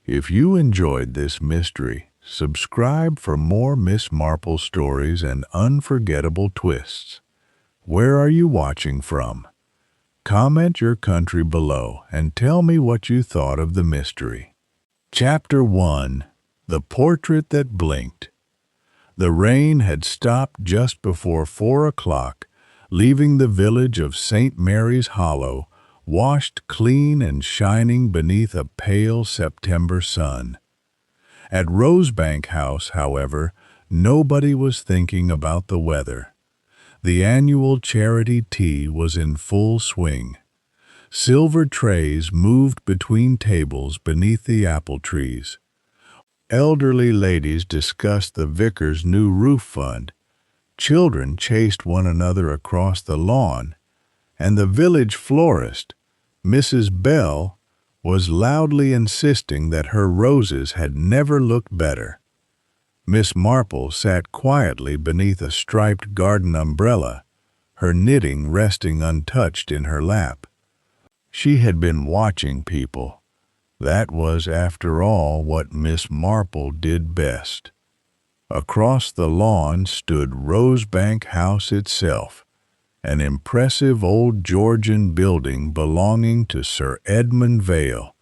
If you enjoyed this mystery, subscribe for more Miss Marple stories and unforgettable twists. Where are you watching from? Comment your country below and tell me what you thought of the mystery. Chapter 1. The Portrait That Blinked. The rain had stopped just before 4 o'clock, leaving the village of St. Mary's Hollow washed clean and shining beneath a pale September sun. At Rosebank House, however, nobody was thinking about the weather. The annual charity tea was in full swing. Silver trays moved between tables beneath the apple trees. Elderly ladies discussed the vicar's new roof fund. Children chased one another across the lawn, and the village florist, Mrs. Bell, was loudly insisting that her roses had never looked better. Miss Marple sat quietly beneath a striped garden umbrella, her knitting resting untouched in her lap. She had been watching people. That was, after all, what Miss Marple did best. Across the lawn stood Rosebank House itself, an impressive old Georgian building belonging to Sir Edmund Vale,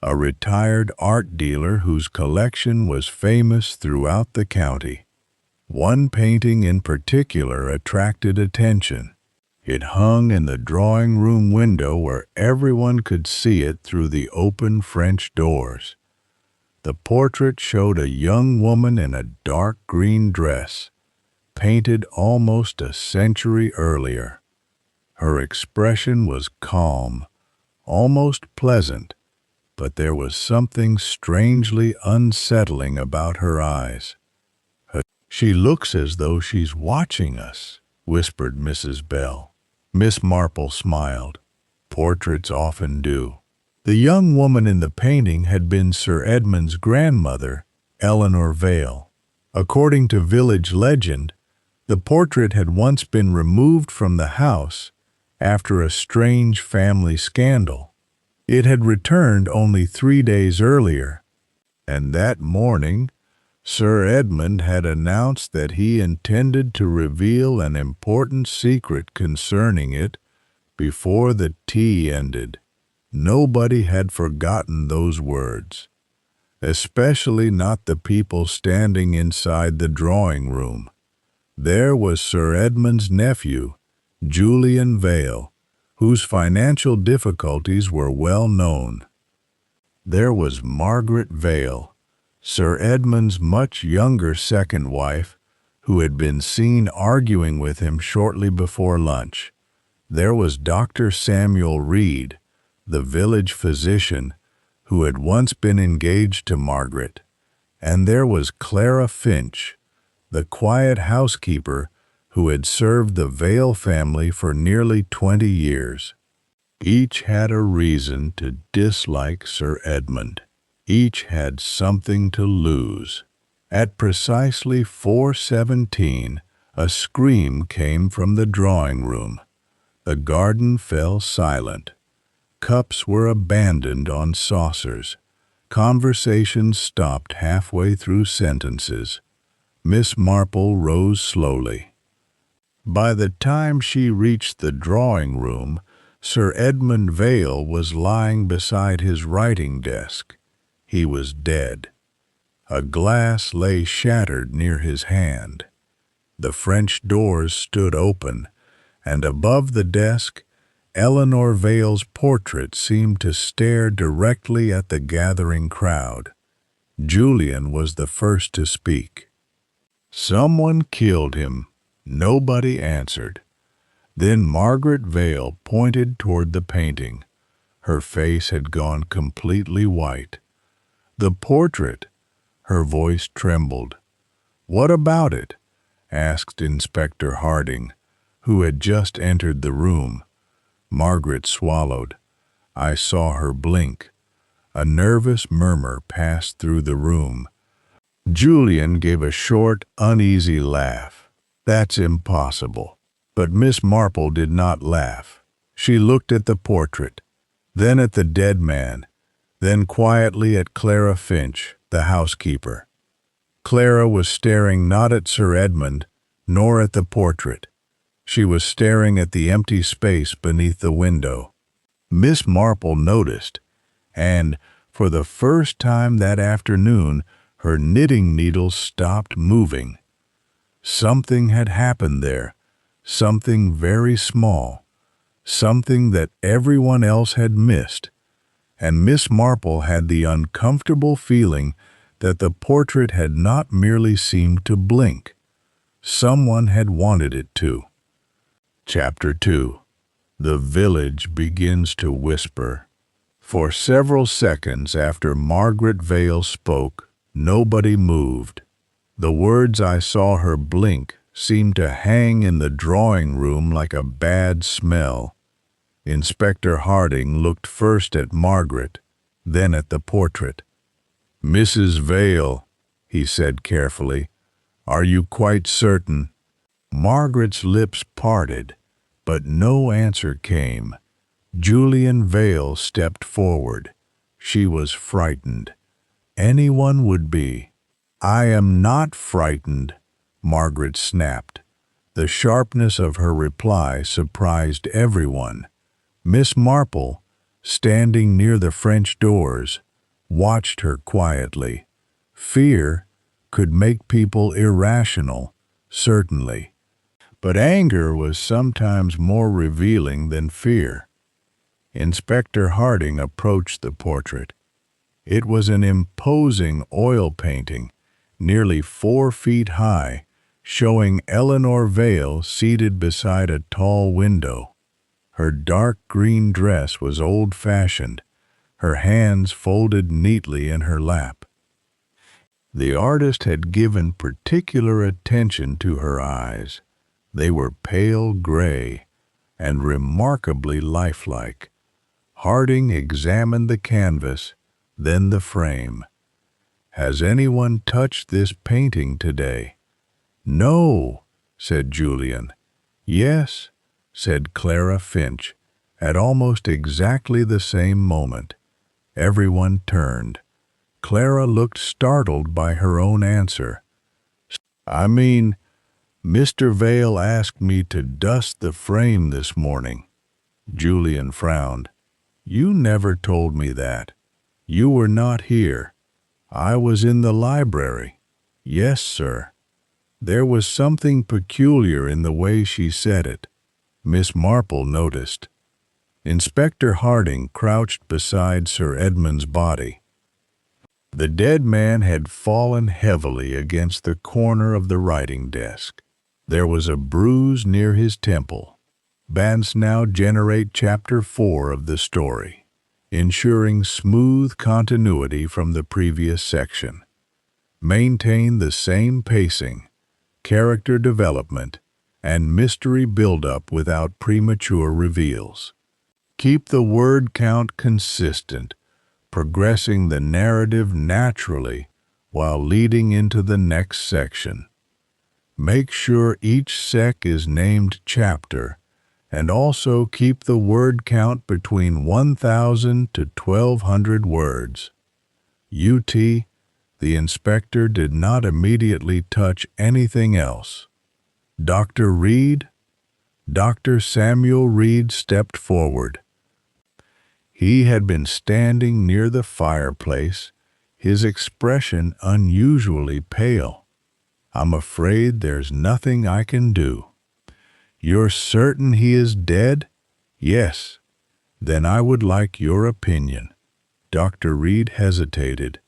a retired art dealer whose collection was famous throughout the county. One painting in particular attracted attention. It hung in the drawing-room window where everyone could see it through the open French doors. The portrait showed a young woman in a dark green dress, painted almost a century earlier. Her expression was calm, almost pleasant, but there was something strangely unsettling about her eyes. "She looks as though she's watching us," whispered Mrs. Bell. Miss Marple smiled. Portraits often do. The young woman in the painting had been Sir Edmund's grandmother, Eleanor Vale. According to village legend, the portrait had once been removed from the house after a strange family scandal. It had returned only 3 days earlier, and that morning Sir Edmund had announced that he intended to reveal an important secret concerning it before the tea ended. Nobody had forgotten those words, especially not the people standing inside the drawing room. There was Sir Edmund's nephew, Julian Vale, whose financial difficulties were well known. There was Margaret Vale, Sir Edmund's much younger second wife, who had been seen arguing with him shortly before lunch. There was Dr. Samuel Reed, the village physician, who had once been engaged to Margaret. And there was Clara Finch, the quiet housekeeper who had served the Vale family for nearly 20 years. Each had a reason to dislike Sir Edmund. Each had something to lose. At precisely 4:17, a scream came from the drawing room. The garden fell silent. Cups were abandoned on saucers. Conversation stopped halfway through sentences. Miss Marple rose slowly. By the time she reached the drawing room, Sir Edmund Vale was lying beside his writing desk. He was dead. A glass lay shattered near his hand. The French doors stood open, and above the desk, Eleanor Vale's portrait seemed to stare directly at the gathering crowd. Julian was the first to speak. "Someone killed him." Nobody answered. Then Margaret Vale pointed toward the painting. Her face had gone completely white. "The portrait," her voice trembled. "What about it?" asked Inspector Harding, who had just entered the room. Margaret swallowed. I saw her blink. A nervous murmur passed through the room. Julian gave a short, uneasy laugh. "That's impossible." But Miss Marple did not laugh. She looked at the portrait, then at the dead man, then quietly at Clara Finch, the housekeeper. Clara was staring not at Sir Edmund, nor at the portrait. She was staring at the empty space beneath the window. Miss Marple noticed, and, for the first time that afternoon, her knitting needle stopped moving. Something had happened there, something very small, something that everyone else had missed, and Miss Marple had the uncomfortable feeling that the portrait had not merely seemed to blink. Someone had wanted it to. Chapter 2. The village begins to whisper. For several seconds after Margaret Vale spoke, nobody moved. The words "I saw her blink" seemed to hang in the drawing room like a bad smell. Inspector Harding looked first at Margaret, then at the portrait. "Mrs. Vale," he said carefully, "are you quite certain?" Margaret's lips parted, but no answer came. Julian Vale stepped forward. She was frightened. Anyone would be. "I am not frightened," Margaret snapped. The sharpness of her reply surprised everyone. Miss Marple, standing near the French doors, watched her quietly. Fear could make people irrational, certainly. But anger was sometimes more revealing than fear. Inspector Harding approached the portrait. It was an imposing oil painting, nearly 4 feet high, showing Eleanor Vale seated beside a tall window. Her dark green dress was old-fashioned, her hands folded neatly in her lap. The artist had given particular attention to her eyes. They were pale gray and remarkably lifelike. Harding examined the canvas, then the frame. "Has anyone touched this painting today?" "No," said Julian. "Yes," said Clara Finch, at almost exactly the same moment. Everyone turned. Clara looked startled by her own answer. "I mean, Mr. Vale asked me to dust the frame this morning." Julian frowned. "You never told me that. You were not here." "I was in the library." "Yes, sir." There was something peculiar in the way she said it. Miss Marple noticed. Inspector Harding crouched beside Sir Edmund's body. The dead man had fallen heavily against the corner of the writing desk. There was a bruise near his temple. Bands now generate Chapter 4 of the story, ensuring smooth continuity from the previous section. Maintain the same pacing, character development, and mystery build-up without premature reveals. Keep the word count consistent, progressing the narrative naturally while leading into the next section. Make sure each sec is named chapter, and also keep the word count between 1,000 to 1,200 words. UT, the inspector did not immediately touch anything else. "Dr. Reed?" Dr. Samuel Reed stepped forward. He had been standing near the fireplace, his expression unusually pale. "I'm afraid there's nothing I can do." "You're certain he is dead?" "Yes." "Then I would like your opinion." Dr. Reed hesitated.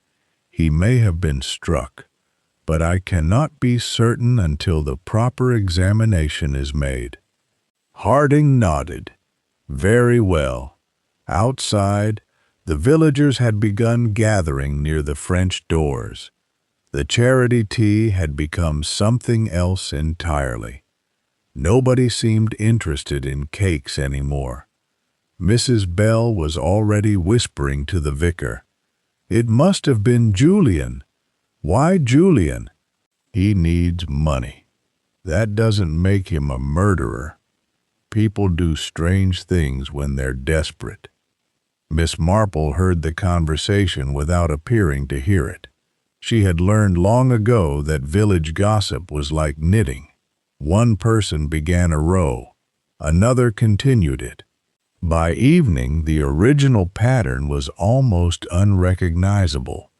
"He may have been struck, but I cannot be certain until the proper examination is made." Harding nodded. "Very well." Outside, the villagers had begun gathering near the French doors. The charity tea had become something else entirely. Nobody seemed interested in cakes anymore. Mrs. Bell was already whispering to the vicar. "It must have been Julian." "Why Julian?" "He needs money. That doesn't make him a murderer. People do strange things when they're desperate." Miss Marple heard the conversation without appearing to hear it. She had learned long ago that village gossip was like knitting. One person began a row, another continued it. By evening, the original pattern was almost unrecognizable.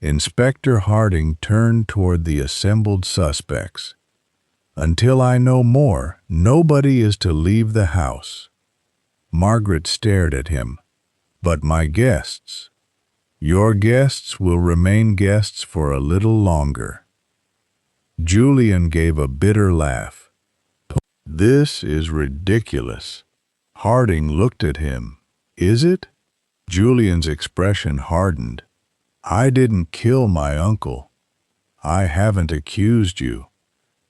Inspector Harding turned toward the assembled suspects. "Until I know more, nobody is to leave the house." Margaret stared at him. "But my guests?" "Your guests will remain guests for a little longer." Julian gave a bitter laugh. "This is ridiculous." Harding looked at him. "Is it?" Julian's expression hardened. "I didn't kill my uncle. I haven't accused you.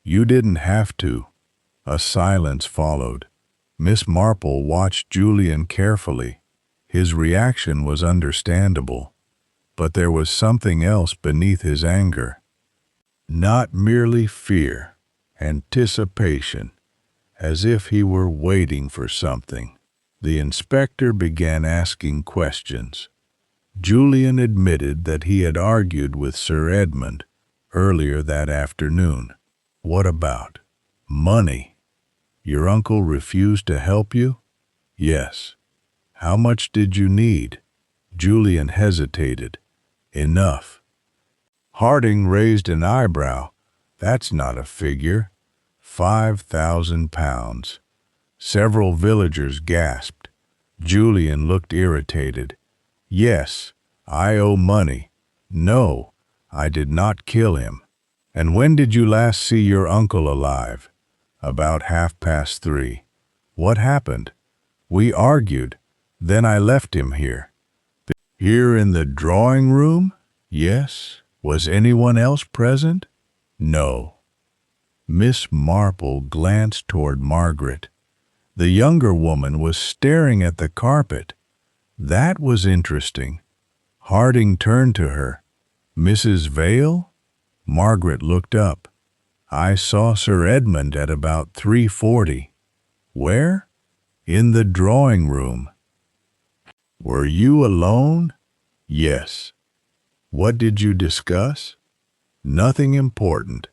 You didn't have to." A silence followed. Miss Marple watched Julian carefully. His reaction was understandable, but there was something else beneath his anger. Not merely fear, anticipation, as if he were waiting for something. The inspector began asking questions. Julian admitted that he had argued with Sir Edmund earlier that afternoon. "What about money? Your uncle refused to help you?" "Yes." "How much did you need?" Julian hesitated. "Enough." Harding raised an eyebrow. "That's not a figure." £5,000. Several villagers gasped. Julian looked irritated. "Yes, I owe money." "No, I did not kill him." "And when did you last see your uncle alive?" "About 3:30. "What happened?" "We argued. Then I left him here." "Here in the drawing room?" "Yes." "Was anyone else present?" "No." Miss Marple glanced toward Margaret. The younger woman was staring at the carpet. That was interesting. Harding turned to her. "Mrs. Vale?" Margaret looked up. "I saw Sir Edmund at about 3:40. "Where?" "In the drawing room." "Were you alone?" "Yes." "What did you discuss?" "Nothing important."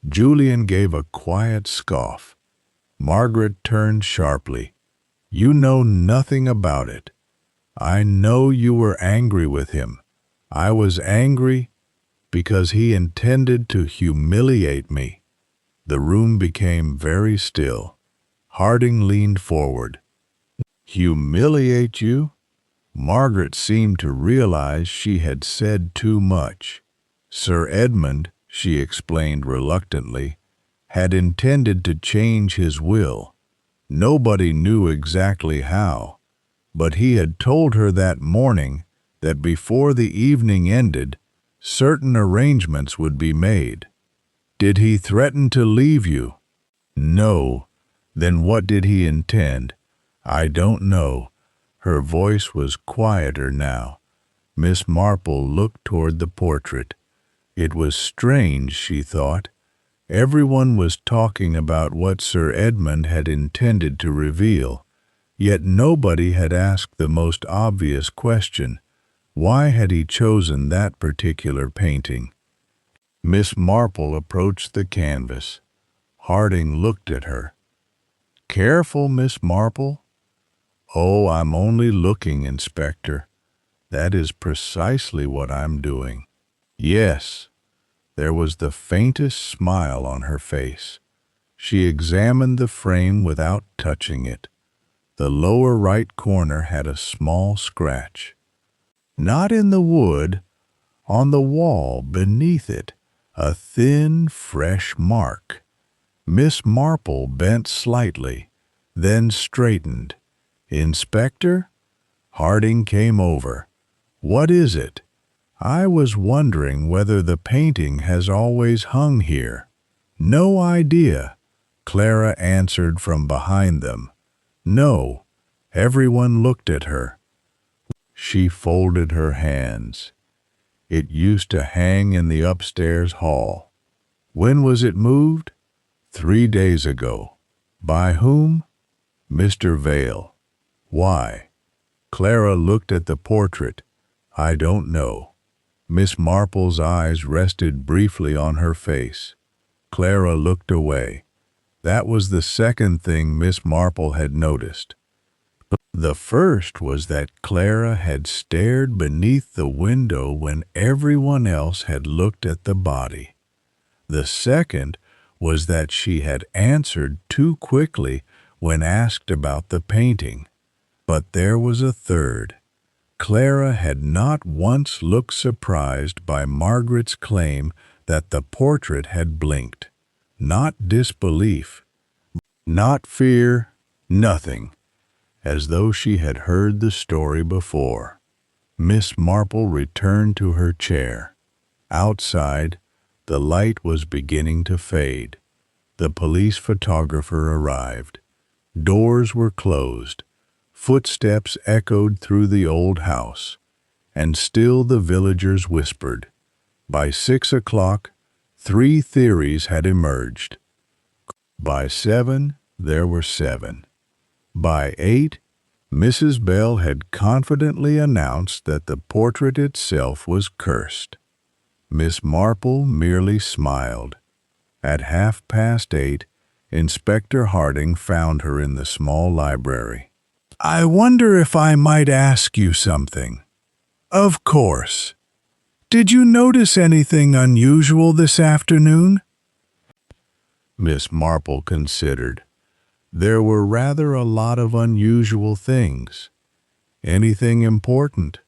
Julian gave a quiet scoff. Margaret turned sharply. "You know nothing about it." "I know you were angry with him." "I was angry because he intended to humiliate me." The room became very still. Harding leaned forward. "Humiliate you?" Margaret seemed to realize she had said too much. Sir Edmund, she explained reluctantly, had intended to change his will. Nobody knew exactly how, but he had told her that morning that before the evening ended, certain arrangements would be made. "Did he threaten to leave you?" "No." "Then what did he intend?" "I don't know." Her voice was quieter now. Miss Marple looked toward the portrait. It was strange, she thought. Everyone was talking about what Sir Edmund had intended to reveal, yet nobody had asked the most obvious question. Why had he chosen that particular painting? Miss Marple approached the canvas. Harding looked at her. "Careful, Miss Marple." "Oh, I'm only looking, Inspector." "That is precisely what I'm doing." "Yes." There was the faintest smile on her face. She examined the frame without touching it. The lower right corner had a small scratch. "Not in the wood, on the wall beneath it, a thin, fresh mark." Miss Marple bent slightly, then straightened. "Inspector?" Harding came over. "What is it?" "I was wondering whether the painting has always hung here." "No idea," Clara answered from behind them. "No." Everyone looked at her. She folded her hands. "It used to hang in the upstairs hall." "When was it moved?" 3 days ago." "By whom?" "Mr. Vale." "Why?" Clara looked at the portrait. I don't know. Miss Marple's eyes rested briefly on her face. Clara looked away. That was the second thing Miss Marple had noticed. The first was that Clara had stared beneath the window when everyone else had looked at the body. The second was that she had answered too quickly when asked about the painting. But there was a third. Clara had not once looked surprised by Margaret's claim that the portrait had blinked. Not disbelief, not fear, nothing, as though she had heard the story before. Miss Marple returned to her chair. Outside, the light was beginning to fade. The police photographer arrived. Doors were closed. Footsteps echoed through the old house, and still the villagers whispered. By 6 o'clock, 3 theories had emerged. By 7, there were 7. By 8, Mrs. Bell had confidently announced that the portrait itself was cursed. Miss Marple merely smiled. At 8:30, Inspector Harding found her in the small library. I wonder if I might ask you something. Of course. Did you notice anything unusual this afternoon? Miss Marple considered. There were rather a lot of unusual things. Anything important?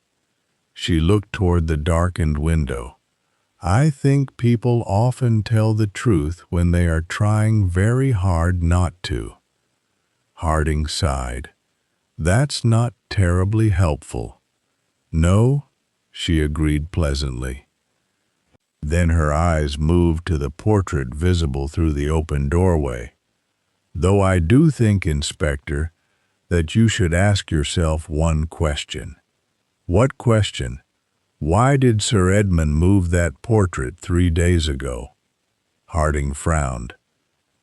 She looked toward the darkened window. I think people often tell the truth when they are trying very hard not to. Harding sighed. That's not terribly helpful. No, she agreed pleasantly. Then her eyes moved to the portrait visible through the open doorway. Though I do think, Inspector, that you should ask yourself one question. What question? Why did Sir Edmund move that portrait 3 days ago? Harding frowned.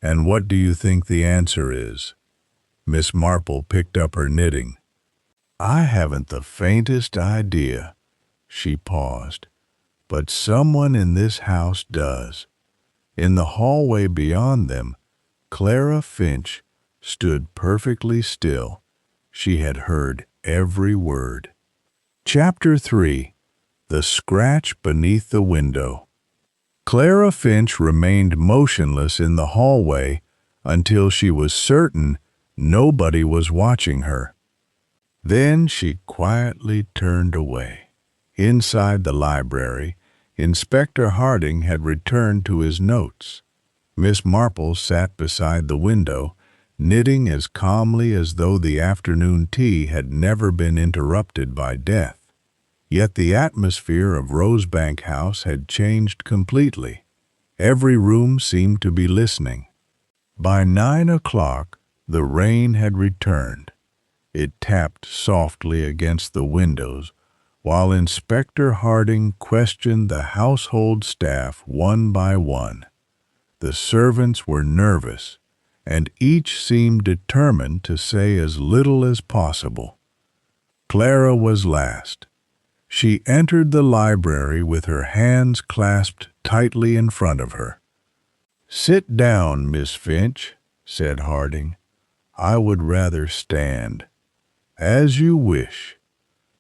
And what do you think the answer is? Miss Marple picked up her knitting. I haven't the faintest idea. She paused. But someone in this house does. In the hallway beyond them, Clara Finch stood perfectly still. She had heard every word. Chapter 3. The Scratch Beneath the Window. Clara Finch remained motionless in the hallway until she was certain nobody was watching her. Then she quietly turned away. Inside the library, Inspector Harding had returned to his notes. Miss Marple sat beside the window, knitting as calmly as though the afternoon tea had never been interrupted by death. Yet the atmosphere of Rosebank House had changed completely. Every room seemed to be listening. By 9 o'clock, the rain had returned. It tapped softly against the windows, while Inspector Harding questioned the household staff one by one. The servants were nervous, and each seemed determined to say as little as possible. Clara was last. She entered the library with her hands clasped tightly in front of her. "Sit down, Miss Finch," said Harding. "I would rather stand." "As you wish."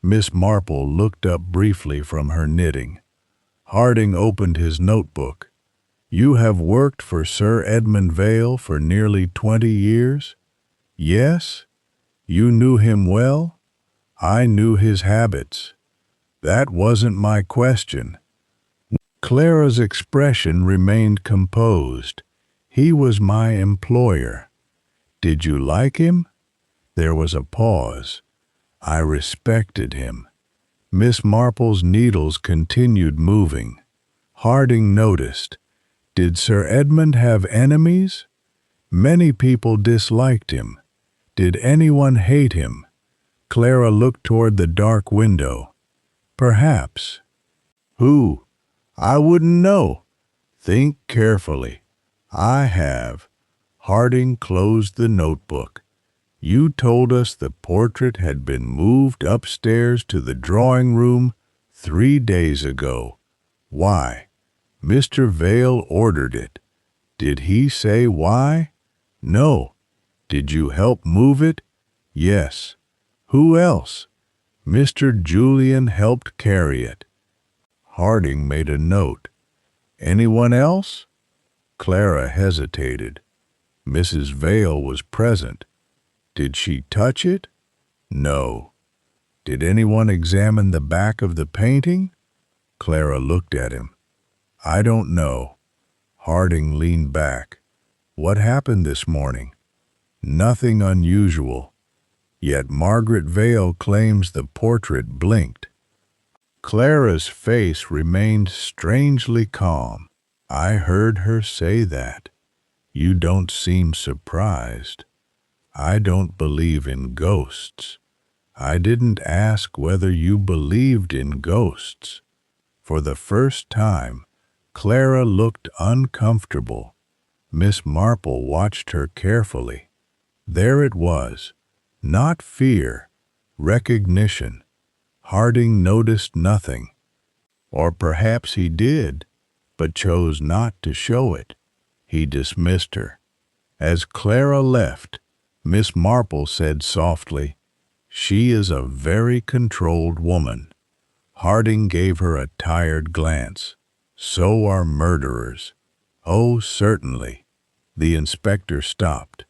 Miss Marple looked up briefly from her knitting. Harding opened his notebook. "You have worked for Sir Edmund Vale for nearly 20 years? Yes? You knew him well? I knew his habits. That wasn't my question." Clara's expression remained composed. "He was my employer." "Did you like him?" There was a pause. "I respected him." Miss Marple's needles continued moving. Harding noticed. "Did Sir Edmund have enemies?" "Many people disliked him." "Did anyone hate him?" Clara looked toward the dark window. "Perhaps." "Who?" "I wouldn't know." "Think carefully." "I have." Harding closed the notebook. You told us the portrait had been moved upstairs to the drawing room 3 days ago. Why? Mr. Vale ordered it. Did he say why? No. Did you help move it? Yes. Who else? Mr. Julian helped carry it. Harding made a note. Anyone else? Clara hesitated. Mrs. Vale was present. Did she touch it? No. Did anyone examine the back of the painting? Clara looked at him. I don't know. Harding leaned back. What happened this morning? Nothing unusual. Yet Margaret Vale claims the portrait blinked. Clara's face remained strangely calm. I heard her say that. You don't seem surprised. I don't believe in ghosts. I didn't ask whether you believed in ghosts. For the first time, Clara looked uncomfortable. Miss Marple watched her carefully. There it was, not fear, recognition. Harding noticed nothing. Or perhaps he did, but chose not to show it. He dismissed her. As Clara left, Miss Marple said softly, "She is a very controlled woman." Harding gave her a tired glance. So are murderers. Oh, certainly. The inspector stopped.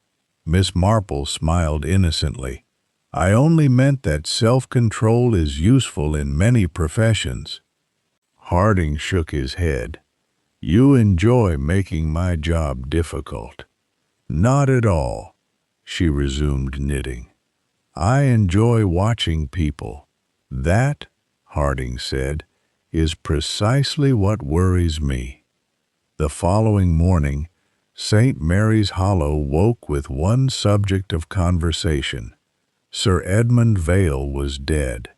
Miss Marple smiled innocently. I only meant that self-control is useful in many professions. Harding shook his head. You enjoy making my job difficult. Not at all, she resumed knitting. I enjoy watching people. That, Harding said, is precisely what worries me. The following morning, St. Mary's Hollow woke with one subject of conversation. Sir Edmund Vale was dead.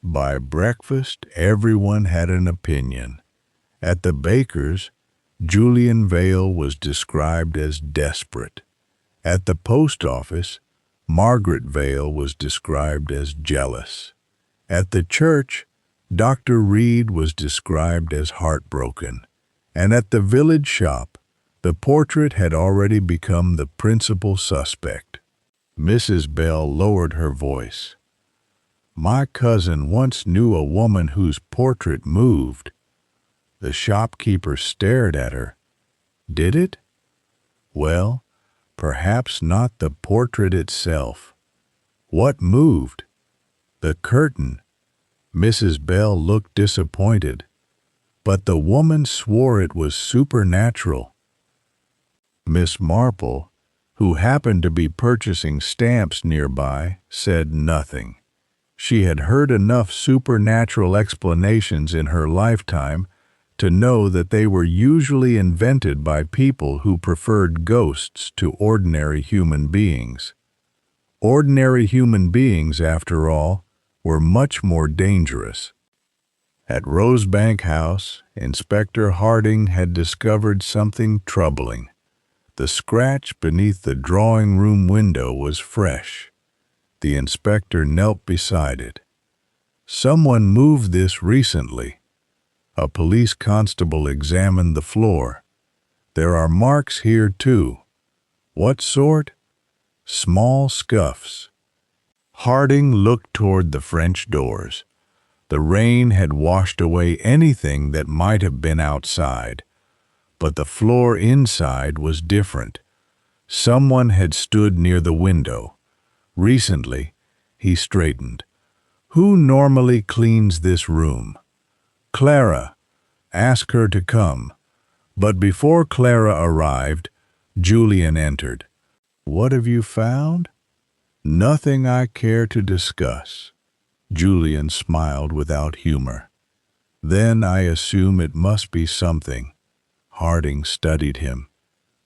By breakfast, everyone had an opinion. At the baker's, Julian Vale was described as desperate. At the post office, Margaret Vale was described as jealous. At the church, Dr. Reed was described as heartbroken. And at the village shop, the portrait had already become the principal suspect. Mrs. Bell lowered her voice. My cousin once knew a woman whose portrait moved. The shopkeeper stared at her. Did it? Well, perhaps not the portrait itself. What moved? The curtain. Mrs. Bell looked disappointed. But the woman swore it was supernatural. Miss Marple, who happened to be purchasing stamps nearby, said nothing. She had heard enough supernatural explanations in her lifetime to know that they were usually invented by people who preferred ghosts to ordinary human beings. Ordinary human beings, after all, were much more dangerous. At Rosebank House, Inspector Harding had discovered something troubling. The scratch beneath the drawing-room window was fresh. The inspector knelt beside it. Someone moved this recently. A police constable examined the floor. There are marks here, too. What sort? Small scuffs. Harding looked toward the French doors. The rain had washed away anything that might have been outside, but the floor inside was different. Someone had stood near the window. Recently, he straightened. Who normally cleans this room? Clara. Ask her to come. But before Clara arrived, Julian entered. What have you found? Nothing I care to discuss. Julian smiled without humor. Then I assume it must be something. Harding studied him.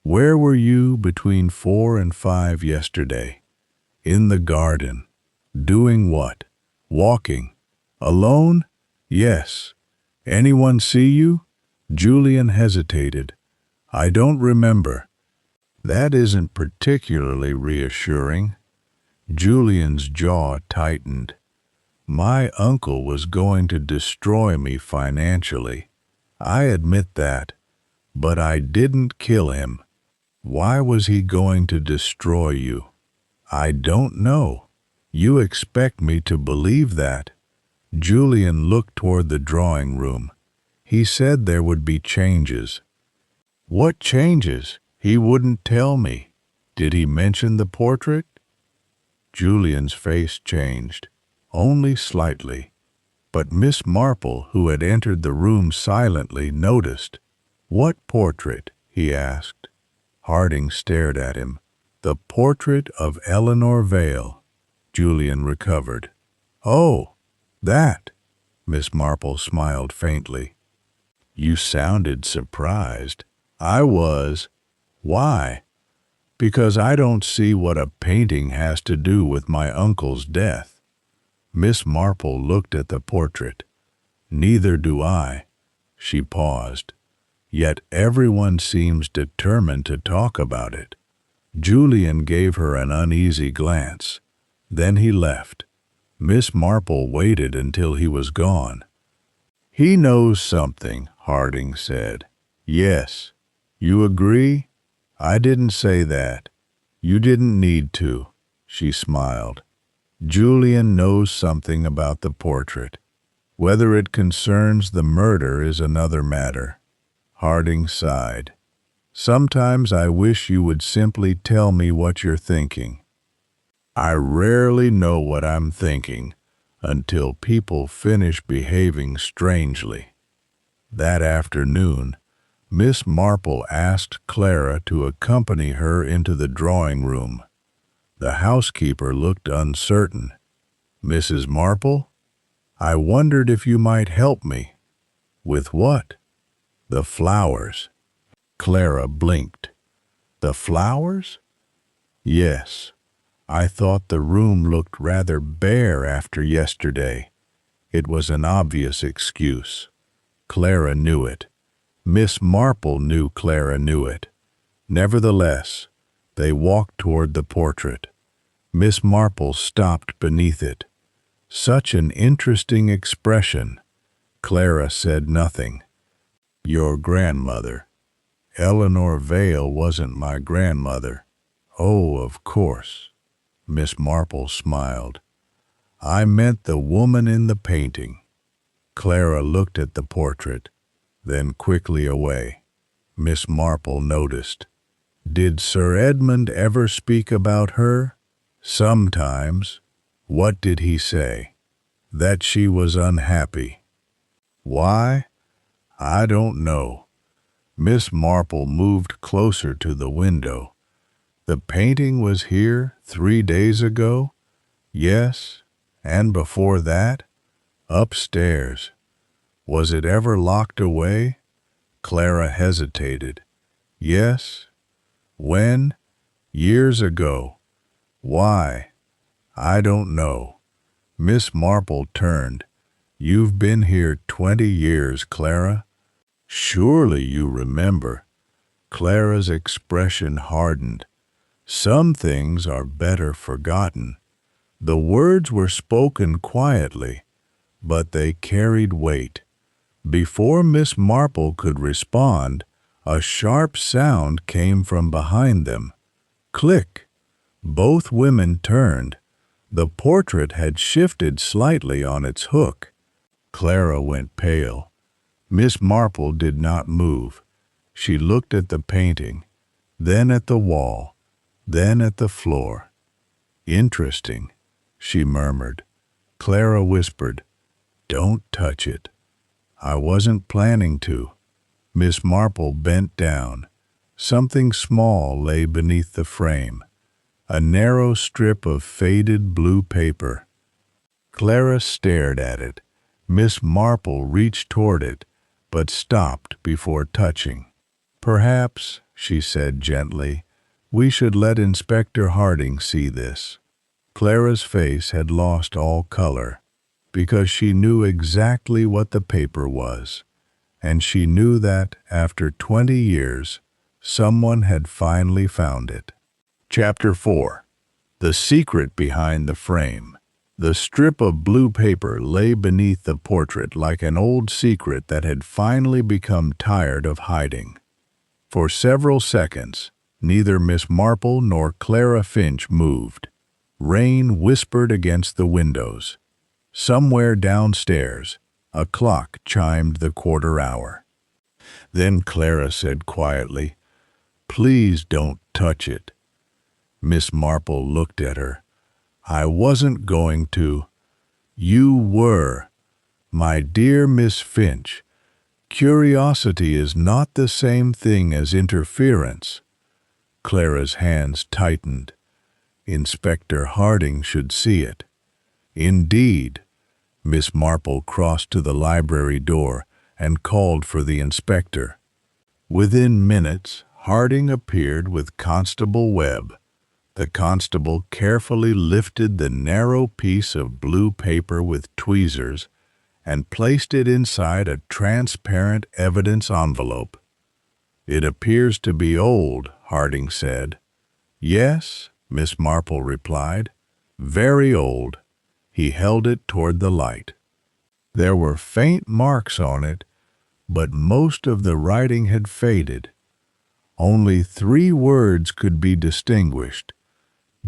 Where were you between 4 and 5 yesterday? In the garden. Doing what? Walking. Alone? Yes. Anyone see you? Julian hesitated. I don't remember. That isn't particularly reassuring. Julian's jaw tightened. My uncle was going to destroy me financially. I admit that. But I didn't kill him. Why was he going to destroy you? I don't know. You expect me to believe that? Julian looked toward the drawing room. He said there would be changes. What changes? He wouldn't tell me. Did he mention the portrait? Julian's face changed, only slightly. But Miss Marple, who had entered the room silently, noticed. What portrait? He asked. Harding stared at him. The portrait of Eleanor Vale. Julian recovered. Oh, that. Miss Marple smiled faintly. You sounded surprised. I was. Why? Because I don't see what a painting has to do with my uncle's death. Miss Marple looked at the portrait. Neither do I. She paused. Yet everyone seems determined to talk about it. Julian gave her an uneasy glance. Then he left. Miss Marple waited until he was gone. He knows something, Harding said. Yes. You agree? I didn't say that. You didn't need to. She smiled. Julian knows something about the portrait. Whether it concerns the murder is another matter. Harding sighed. Sometimes I wish you would simply tell me what you're thinking. I rarely know what I'm thinking until people finish behaving strangely. That afternoon, Miss Marple asked Clara to accompany her into the drawing room. The housekeeper looked uncertain. Mrs. Marple? I wondered if you might help me. With what? The flowers. Clara blinked. The flowers? Yes. I thought the room looked rather bare after yesterday. It was an obvious excuse. Clara knew it. Miss Marple knew Clara knew it. Nevertheless, they walked toward the portrait. Miss Marple stopped beneath it. Such an interesting expression. Clara said nothing. Your grandmother. Eleanor Vale wasn't my grandmother. Oh, of course. Miss Marple smiled. I meant the woman in the painting. Clara looked at the portrait, then quickly away. Miss Marple noticed. Did Sir Edmund ever speak about her? Sometimes. What did he say? That she was unhappy. Why? I don't know. Miss Marple moved closer to the window. The painting was here 3 days ago? Yes. And before that? Upstairs. Was it ever locked away? Clara hesitated. Yes. When? Years ago. Why? I don't know. Miss Marple turned. You've been here 20 years, Clara. Surely you remember. Clara's expression hardened. Some things are better forgotten. The words were spoken quietly, but they carried weight. Before Miss Marple could respond, a sharp sound came from behind them. Click! Both women turned. The portrait had shifted slightly on its hook. Clara went pale. Miss Marple did not move. She looked at the painting, then at the wall, then at the floor. Interesting, she murmured. Clara whispered, Don't touch it. I wasn't planning to. Miss Marple bent down. Something small lay beneath the frame. A narrow strip of faded blue paper. Clara stared at it. Miss Marple reached toward it, but stopped before touching. Perhaps, she said gently, we should let Inspector Harding see this. Clara's face had lost all color, because she knew exactly what the paper was, and she knew that, after 20 years, someone had finally found it. Chapter 4. The secret behind the frame. The strip of blue paper lay beneath the portrait like an old secret that had finally become tired of hiding. For several seconds, neither Miss Marple nor Clara Finch moved. Rain whispered against the windows. Somewhere downstairs, a clock chimed the quarter hour. Then Clara said quietly, "Please don't touch it." Miss Marple looked at her. "I wasn't going to." "You were. My dear Miss Finch, curiosity is not the same thing as interference." Clara's hands tightened. Inspector Harding should see it. Indeed. Miss Marple crossed to the library door and called for the inspector. Within minutes, Harding appeared with Constable Webb. The constable carefully lifted the narrow piece of blue paper with tweezers and placed it inside a transparent evidence envelope. "It appears to be old," Harding said. "Yes," Miss Marple replied. "Very old." He held it toward the light. There were faint marks on it, but most of the writing had faded. Only 3 words could be distinguished.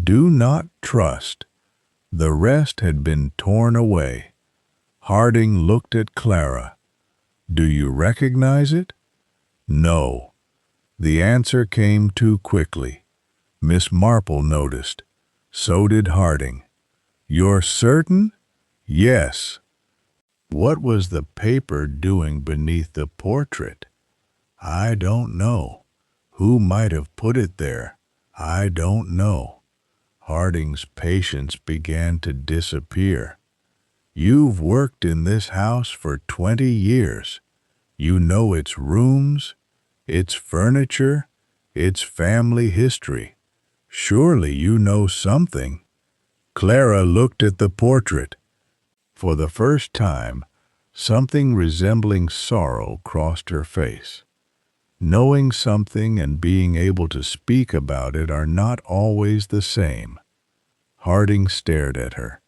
"Do not trust." The rest had been torn away. Harding looked at Clara. "Do you recognize it?" "No." The answer came too quickly. Miss Marple noticed. So did Harding. "You're certain?" "Yes." What was the paper doing beneath the portrait? "I don't know." Who might have put it there? "I don't know." Harding's patience began to disappear. "You've worked in this house for 20 years. You know its rooms, its furniture, its family history. Surely you know something." Clara looked at the portrait. For the first time, something resembling sorrow crossed her face. Knowing something and being able to speak about it are not always the same. Harding stared at her.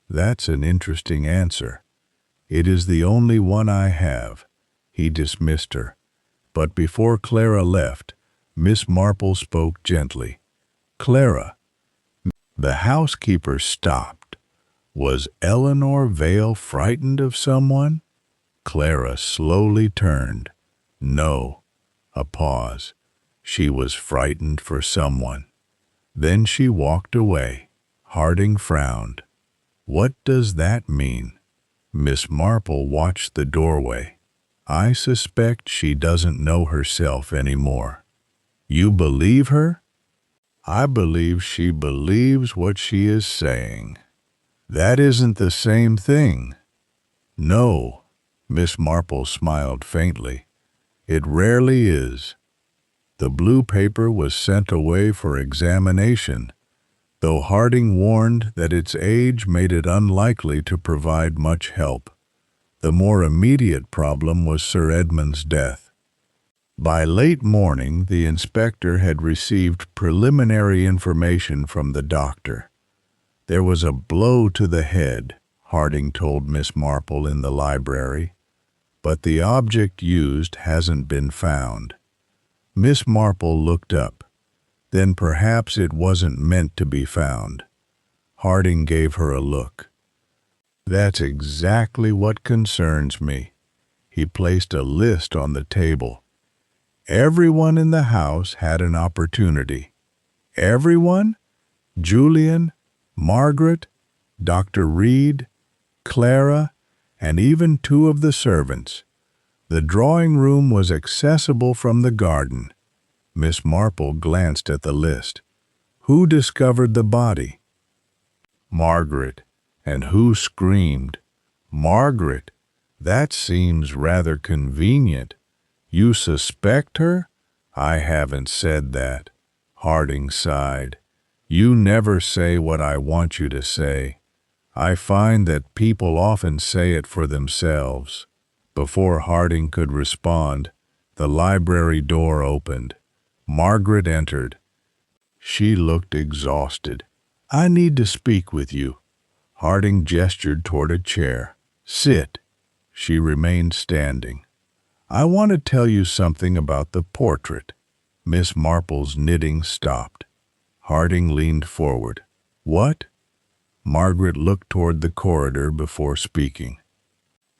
"That's an interesting answer. It is the only one I have." He dismissed her. But before Clara left, Miss Marple spoke gently. "Clara." The housekeeper stopped. Was Eleanor Vale frightened of someone? Clara slowly turned. No. A pause. She was frightened for someone. Then she walked away. Harding frowned. What does that mean? Miss Marple watched the doorway. I suspect she doesn't know herself anymore. You believe her? I believe she believes what she is saying. That isn't the same thing. No, Miss Marple smiled faintly. It rarely is. The blue paper was sent away for examination, though Harding warned that its age made it unlikely to provide much help. The more immediate problem was Sir Edmund's death. By late morning, the inspector had received preliminary information from the doctor. There was a blow to the head, Harding told Miss Marple in the library, but the object used hasn't been found. Miss Marple looked up. Then perhaps it wasn't meant to be found. Harding gave her a look. That's exactly what concerns me. He placed a list on the table. Everyone in the house had an opportunity. Everyone? Julian, Margaret, Dr. Reed, Clara, and even 2 of the servants. The drawing room was accessible from the garden. Miss Marple glanced at the list. Who discovered the body? Margaret. And who screamed? Margaret. That seems rather convenient. You suspect her? I haven't said that. Harding sighed. You never say what I want you to say. I find that people often say it for themselves. Before Harding could respond, the library door opened. Margaret entered. She looked exhausted. I need to speak with you. Harding gestured toward a chair. Sit. She remained standing. I want to tell you something about the portrait. Miss Marple's knitting stopped. Harding leaned forward. What? Margaret looked toward the corridor before speaking.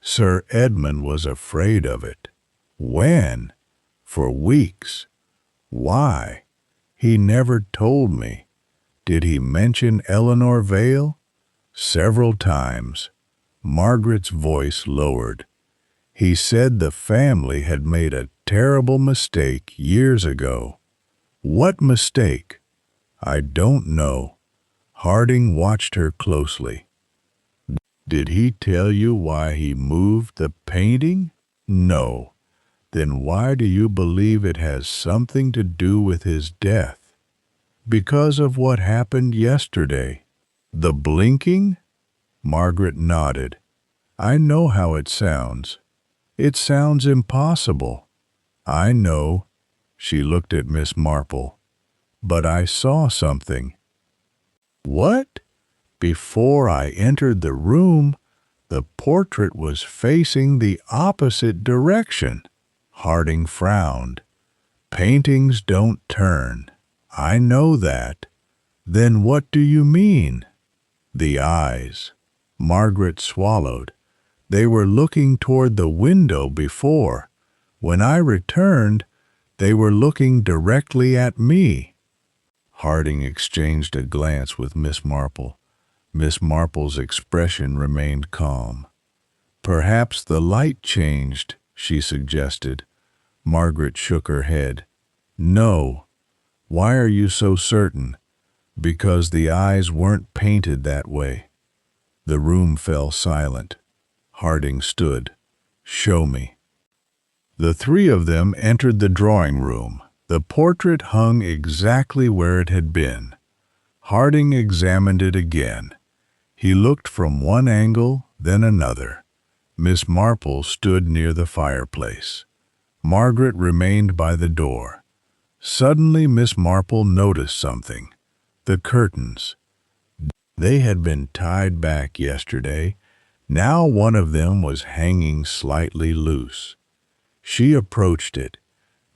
Sir Edmund was afraid of it. When? For weeks. Why? He never told me. Did he mention Eleanor Vale? Several times. Margaret's voice lowered. He said the family had made a terrible mistake years ago. What mistake? I don't know. Harding watched her closely. Did he tell you why he moved the painting? No. Then why do you believe it has something to do with his death? Because of what happened yesterday. The blinking? Margaret nodded. I know how it sounds. It sounds impossible. I know. She looked at Miss Marple. But I saw something. What? Before I entered the room, the portrait was facing the opposite direction. Harding frowned. Paintings don't turn. I know that. Then what do you mean? The eyes. Margaret swallowed. They were looking toward the window before. When I returned, they were looking directly at me. Harding exchanged a glance with Miss Marple. Miss Marple's expression remained calm. Perhaps the light changed, she suggested. Margaret shook her head. No. Why are you so certain? Because the eyes weren't painted that way. The room fell silent. Harding stood. Show me. The three of them entered the drawing room. The portrait hung exactly where it had been. Harding examined it again. He looked from one angle, then another. Miss Marple stood near the fireplace. Margaret remained by the door. Suddenly Miss Marple noticed something. The curtains. They had been tied back yesterday. Now one of them was hanging slightly loose. She approached it.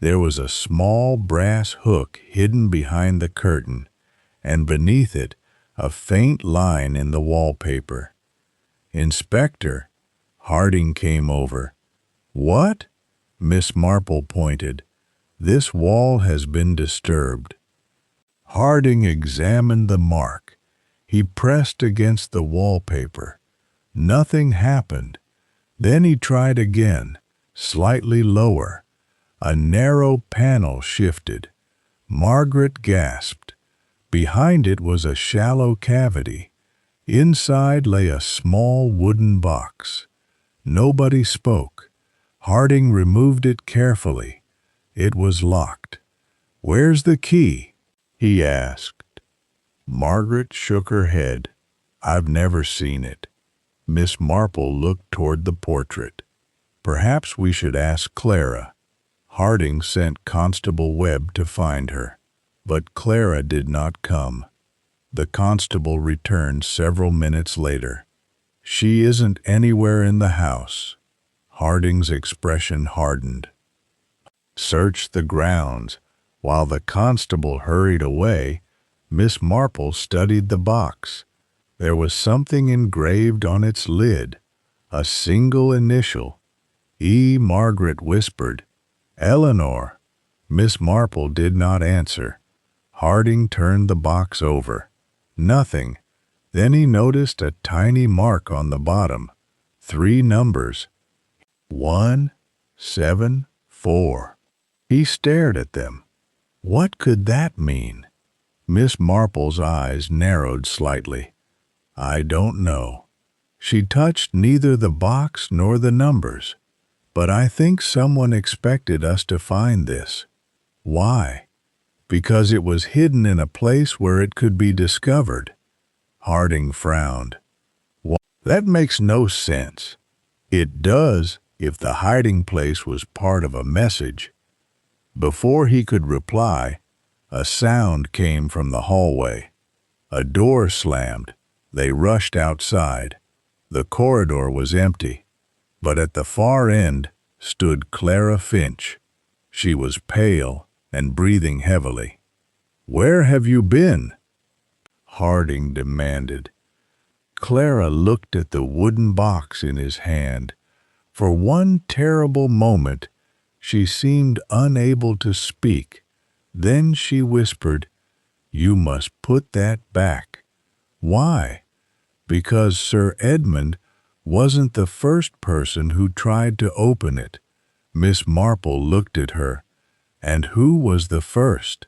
There was a small brass hook hidden behind the curtain, and beneath it, a faint line in the wallpaper. Inspector, Harding came over. What? Miss Marple pointed. This wall has been disturbed. Harding examined the mark. He pressed against the wallpaper. Nothing happened. Then he tried again, slightly lower. A narrow panel shifted. Margaret gasped. Behind it was a shallow cavity. Inside lay a small wooden box. Nobody spoke. Harding removed it carefully. It was locked. Where's the key? He asked. Margaret shook her head. I've never seen it. Miss Marple looked toward the portrait. Perhaps we should ask Clara. Harding sent Constable Webb to find her, but Clara did not come. The constable returned several minutes later. She isn't anywhere in the house. Harding's expression hardened. Search the grounds. While the constable hurried away, Miss Marple studied the box. There was something engraved on its lid, a single initial. E. Margaret whispered, Eleanor. Miss Marple did not answer. Harding turned the box over. Nothing. Then he noticed a tiny mark on the bottom. 3 numbers. 1, 7, 4. He stared at them. What could that mean? Miss Marple's eyes narrowed slightly. I don't know. She touched neither the box nor the numbers. But I think someone expected us to find this. Why? Because it was hidden in a place where it could be discovered. Harding frowned. That makes no sense. It does if the hiding place was part of a message. Before he could reply, a sound came from the hallway. A door slammed. They rushed outside. The corridor was empty, but at the far end stood Clara Finch. She was pale and breathing heavily. "Where have you been?" Harding demanded. Clara looked at the wooden box in his hand. For one terrible moment, she seemed unable to speak. Then she whispered, "You must put that back." "Why?" "Because Sir Edmund wasn't the first person who tried to open it." Miss Marple looked at her. "And who was the first?"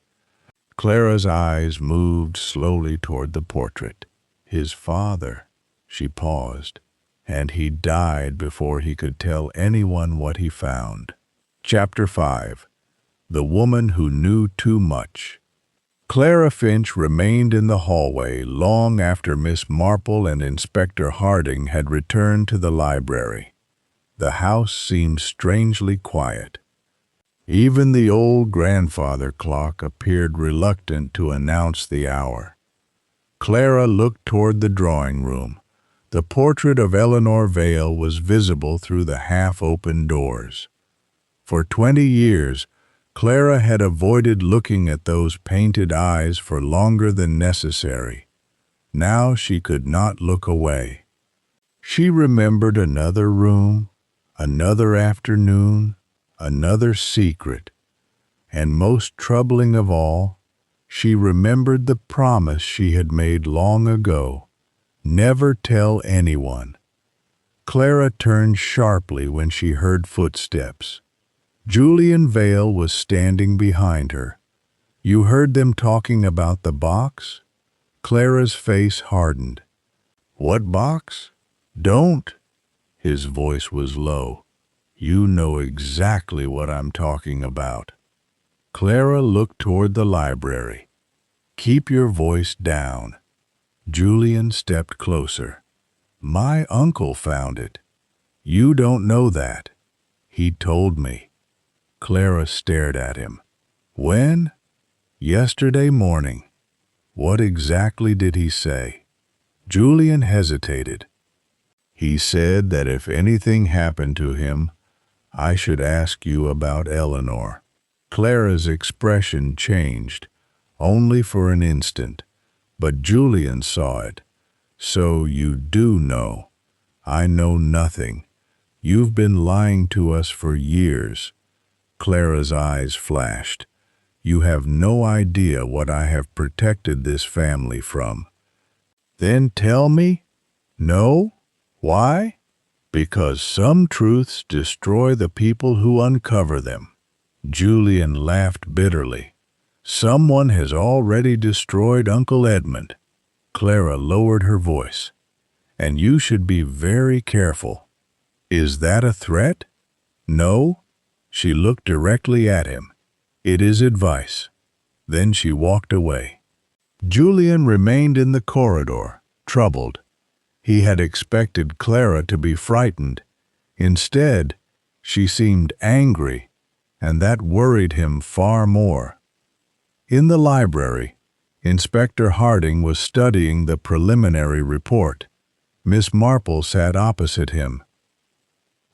Clara's eyes moved slowly toward the portrait. "His father." She paused. "And he died before he could tell anyone what he found." Chapter 5. The Woman Who Knew Too Much. Clara Finch remained in the hallway long after Miss Marple and Inspector Harding had returned to the library. The house seemed strangely quiet. Even the old grandfather clock appeared reluctant to announce the hour. Clara looked toward the drawing room. The portrait of Eleanor Vale was visible through the half-open doors. For 20 years, Clara had avoided looking at those painted eyes for longer than necessary. Now she could not look away. She remembered another room, another afternoon, another secret, and most troubling of all, she remembered the promise she had made long ago: never tell anyone. Clara turned sharply when she heard footsteps. Julian Vale was standing behind her. "You heard them talking about the box?" Clara's face hardened. "What box?" "Don't." His voice was low. "You know exactly what I'm talking about." Clara looked toward the library. "Keep your voice down." Julian stepped closer. "My uncle found it." "You don't know that." "He told me." Clara stared at him. "When?" "Yesterday morning." "What exactly did he say?" Julian hesitated. "He said that if anything happened to him, I should ask you about Eleanor." Clara's expression changed, only for an instant, but Julian saw it. "So you do know." "I know nothing. You've been lying to us for years." Clara's eyes flashed. "You have no idea what I have protected this family from." "Then tell me." "No." "Why?" "Because some truths destroy the people who uncover them." Julian laughed bitterly. "Someone has already destroyed Uncle Edmund." Clara lowered her voice. "And you should be very careful." "Is that a threat?" "No." She looked directly at him. "It is advice." Then she walked away. Julian remained in the corridor, troubled. He had expected Clara to be frightened. Instead, she seemed angry, and that worried him far more. In the library, Inspector Harding was studying the preliminary report. Miss Marple sat opposite him.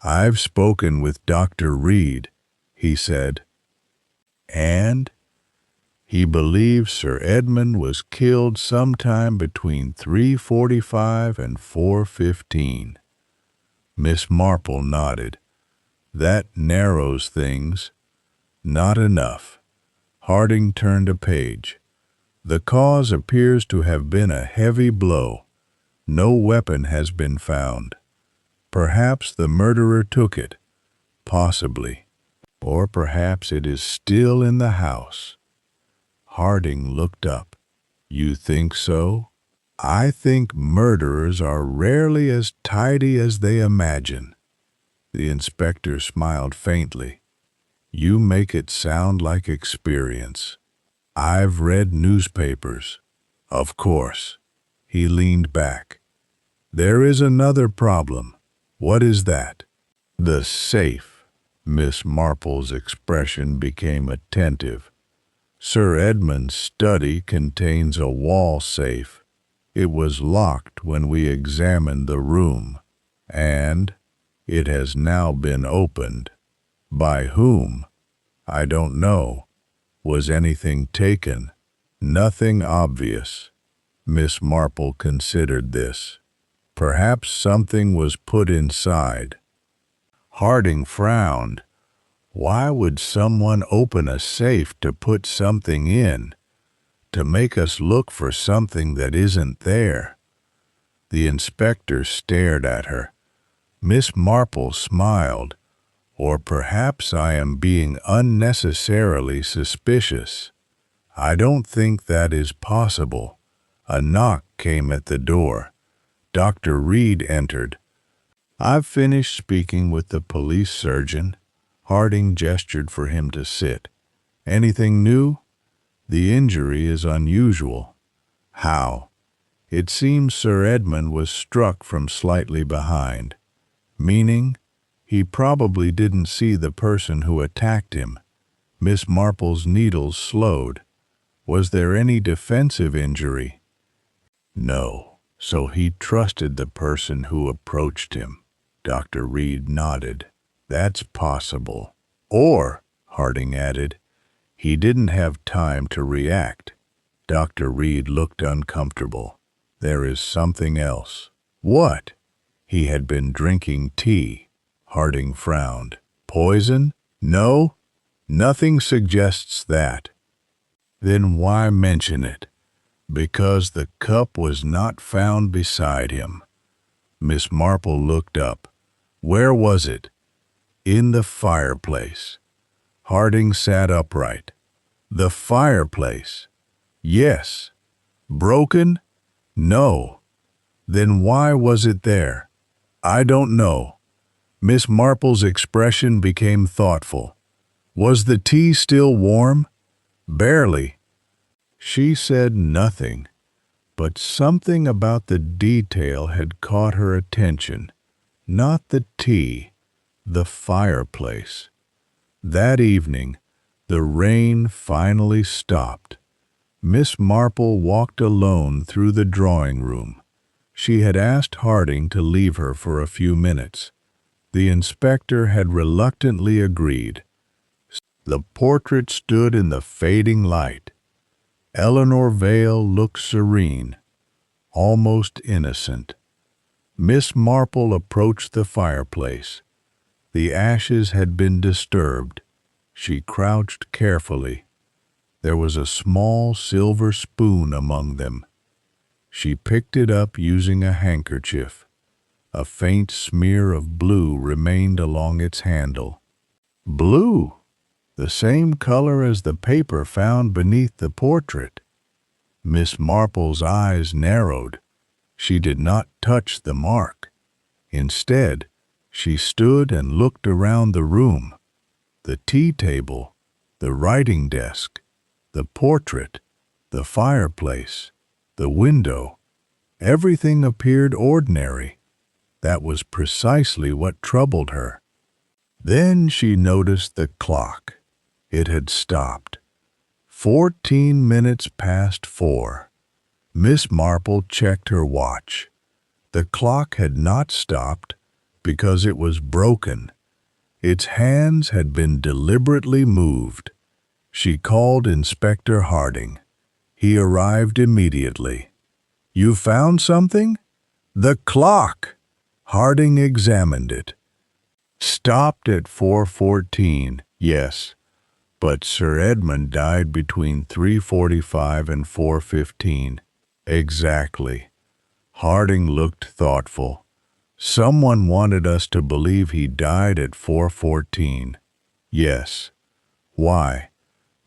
"I've spoken with Dr. Reed," he said. "And?" "He believes Sir Edmund was killed sometime between 3:45 and 4:15. Miss Marple nodded. "That narrows things." "Not enough." Harding turned a page. "The cause appears to have been a heavy blow. No weapon has been found. Perhaps the murderer took it. Possibly. Or perhaps it is still in the house." Harding looked up. "You think so?" "I think murderers are rarely as tidy as they imagine." The inspector smiled faintly. "You make it sound like experience." "I've read newspapers." "Of course." He leaned back. "There is another problem." "What is that?" "The safe." Miss Marple's expression became attentive. "Sir Edmund's study contains a wall safe. It was locked when we examined the room, and it has now been opened. By whom? I don't know. Was anything taken? Nothing obvious. Miss Marple considered this. Perhaps something was put inside. Harding frowned. Why would someone open a safe to put something in? To make us look for something that isn't there? The inspector stared at her. Miss Marple smiled. Or perhaps I am being unnecessarily suspicious. I don't think that is possible. A knock came at the door. Dr. Reed entered. I've finished speaking with the police surgeon. Harding gestured for him to sit. Anything new? The injury is unusual. How? It seems Sir Edmund was struck from slightly behind. Meaning? He probably didn't see the person who attacked him. Miss Marple's needles slowed. Was there any defensive injury? No. So he trusted the person who approached him. Dr. Reed nodded. That's possible. Or, Harding added, he didn't have time to react. Dr. Reed looked uncomfortable. There is something else. What? He had been drinking tea. Harding frowned. Poison? No, nothing suggests that. Then why mention it? Because the cup was not found beside him. Miss Marple looked up. Where was it? In the fireplace. Harding sat upright. The fireplace? Yes. Broken? No. Then why was it there? I don't know. Miss Marple's expression became thoughtful. Was the tea still warm? Barely. She said nothing, but something about the detail had caught her attention. Not the tea, the fireplace. That evening, the rain finally stopped. Miss Marple walked alone through the drawing room. She had asked Harding to leave her for a few minutes. The inspector had reluctantly agreed. The portrait stood in the fading light. Eleanor Vale looked serene, almost innocent. Miss Marple approached the fireplace. The ashes had been disturbed. She crouched carefully. There was a small silver spoon among them. She picked it up using a handkerchief. A faint smear of blue remained along its handle. Blue! The same color as the paper found beneath the portrait. Miss Marple's eyes narrowed. She did not touch the mark. Instead, she stood and looked around the room. The tea table, the writing desk, the portrait, the fireplace, the window. Everything appeared ordinary. That was precisely what troubled her. Then she noticed the clock. It had stopped. 14 minutes past 4. Miss Marple checked her watch. The clock had not stopped because it was broken. Its hands had been deliberately moved. She called Inspector Harding. He arrived immediately. You found something? The clock! Harding examined it. Stopped at 4:14, yes, but Sir Edmund died between 3:45 and 4:15. Exactly. Harding looked thoughtful. Someone wanted us to believe he died at 4:14. Yes. Why?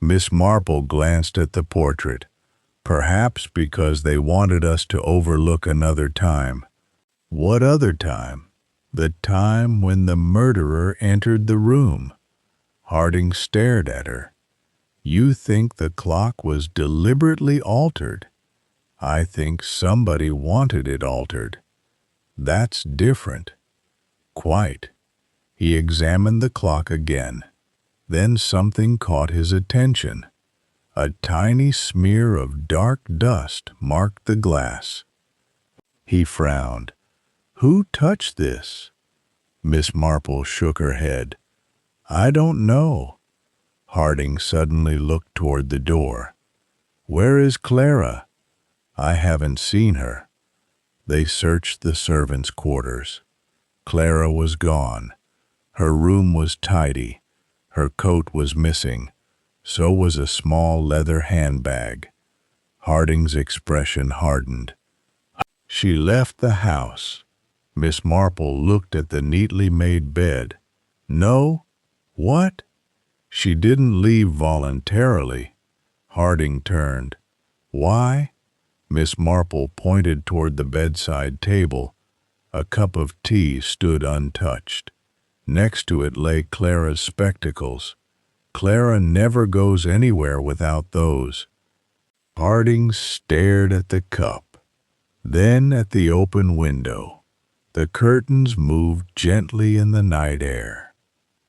Miss Marple glanced at the portrait. Perhaps because they wanted us to overlook another time. What other time? The time when the murderer entered the room. Harding stared at her. You think the clock was deliberately altered? I think somebody wanted it altered. That's different. Quite. He examined the clock again. Then something caught his attention. A tiny smear of dark dust marked the glass. He frowned. "Who touched this?" Miss Marple shook her head. "I don't know." Harding suddenly looked toward the door. "Where is Clara?" "I haven't seen her." They searched the servants' quarters. Clara was gone. Her room was tidy. Her coat was missing. So was a small leather handbag. Harding's expression hardened. "She left the house." Miss Marple looked at the neatly made bed. "No? What? She didn't leave voluntarily." Harding turned. "Why?" Miss Marple pointed toward the bedside table. A cup of tea stood untouched. Next to it lay Clara's spectacles. "Clara never goes anywhere without those." Harding stared at the cup, then at the open window. The curtains moved gently in the night air.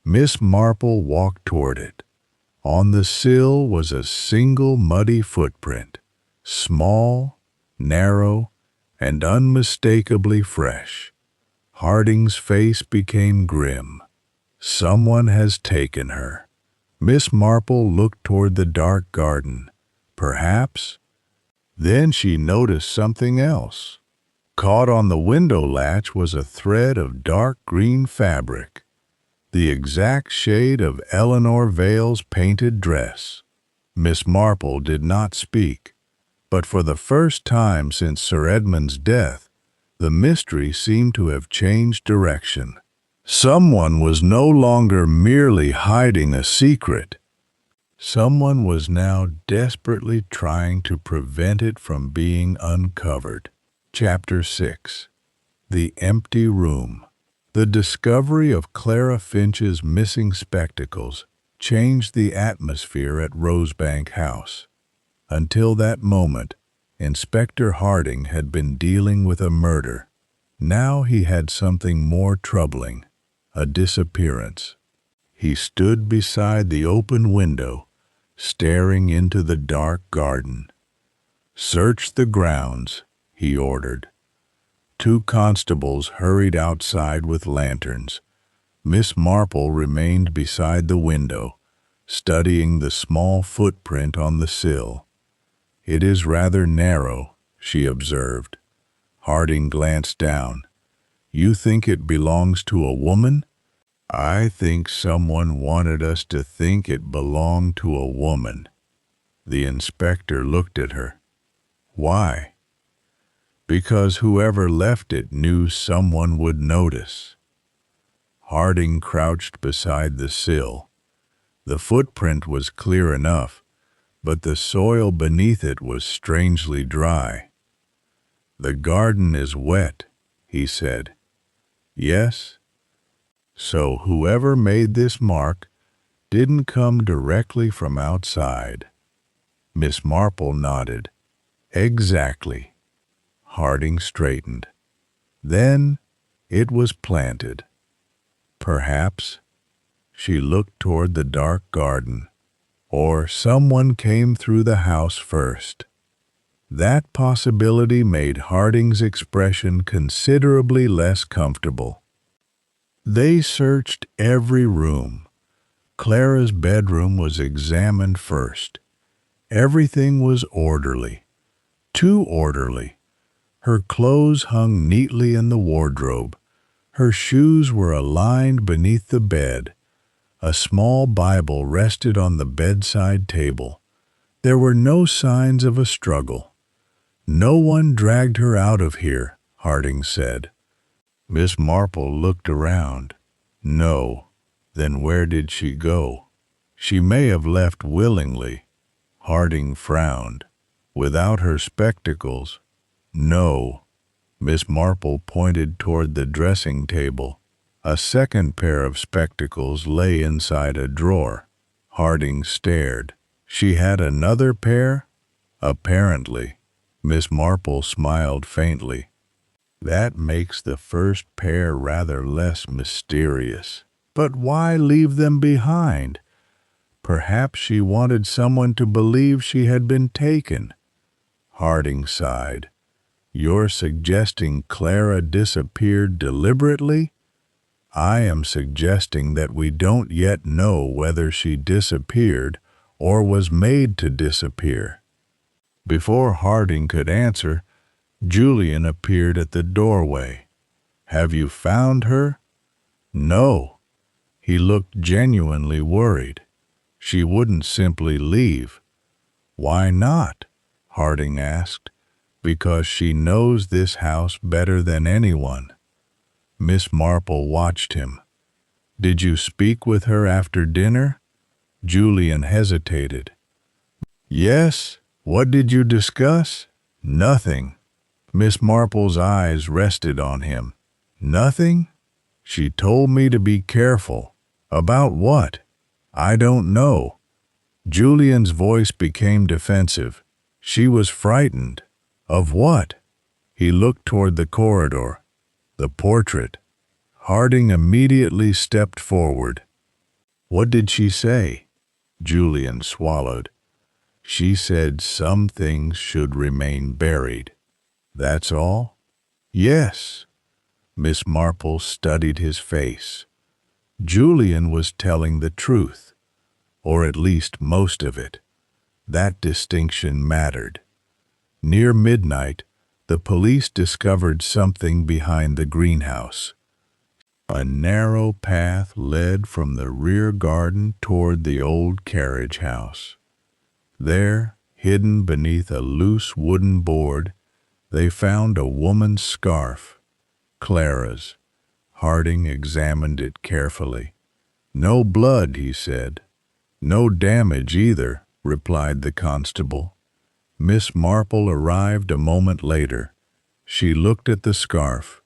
Miss Marple walked toward it. On the sill was a single muddy footprint, small, narrow, and unmistakably fresh. Harding's face became grim. "Someone has taken her." Miss Marple looked toward the dark garden. Perhaps. Then she noticed something else. Caught on the window latch was a thread of dark green fabric, the exact shade of Eleanor Vale's painted dress. Miss Marple did not speak, but for the first time since Sir Edmund's death, the mystery seemed to have changed direction. Someone was no longer merely hiding a secret. Someone was now desperately trying to prevent it from being uncovered. Chapter 6. The Empty Room. The discovery of Clara Finch's missing spectacles changed the atmosphere at Rosebank House. Until that moment, Inspector Harding had been dealing with a murder. Now he had something more troubling, a disappearance. He stood beside the open window, staring into the dark garden. "Search the grounds," he ordered. 2 constables hurried outside with lanterns. Miss Marple remained beside the window, studying the small footprint on the sill. "It is rather narrow," she observed. Harding glanced down. "You think it belongs to a woman?" "I think someone wanted us to think it belonged to a woman." The inspector looked at her. "Why?" "Because whoever left it knew someone would notice." Harding crouched beside the sill. The footprint was clear enough, but the soil beneath it was strangely dry. "The garden is wet," he said. "Yes? So whoever made this mark didn't come directly from outside." Miss Marple nodded. "Exactly." Harding straightened. "Then it was planted." "Perhaps." She looked toward the dark garden. "Or someone came through the house first." That possibility made Harding's expression considerably less comfortable. They searched every room. Clara's bedroom was examined first. Everything was orderly. Too orderly. Her clothes hung neatly in the wardrobe. Her shoes were aligned beneath the bed. A small Bible rested on the bedside table. There were no signs of a struggle. "No one dragged her out of here," Harding said. Miss Marple looked around. "No. Then where did she go?" "She may have left willingly." Harding frowned. "Without her spectacles?" "No." Miss Marple pointed toward the dressing table. A second pair of spectacles lay inside a drawer. Harding stared. "She had another pair?" "Apparently." Miss Marple smiled faintly. "That makes the first pair rather less mysterious. But why leave them behind? Perhaps she wanted someone to believe she had been taken." Harding sighed. You're suggesting Clara disappeared deliberately? I am suggesting that we don't yet know whether she disappeared or was made to disappear. Before Harding could answer, Julian appeared at the doorway. Have you found her? No. He looked genuinely worried. She wouldn't simply leave. Why not? Harding asked. Because she knows this house better than anyone. Miss Marple watched him. Did you speak with her after dinner? Julian hesitated. Yes. What did you discuss? Nothing. Miss Marple's eyes rested on him. Nothing? She told me to be careful. About what? I don't know. Julian's voice became defensive. She was frightened. Of what? He looked toward the corridor. The portrait. Harding immediately stepped forward. What did she say? Julian swallowed. She said some things should remain buried. That's all? Yes. Miss Marple studied his face. Julian was telling the truth, or at least most of it. That distinction mattered. Near midnight, the police discovered something behind the greenhouse. A narrow path led from the rear garden toward the old carriage house. There, hidden beneath a loose wooden board, they found a woman's scarf, Clara's. Harding examined it carefully. No blood, he said. No damage either, replied the constable. Miss Marple arrived a moment later. She looked at the scarf.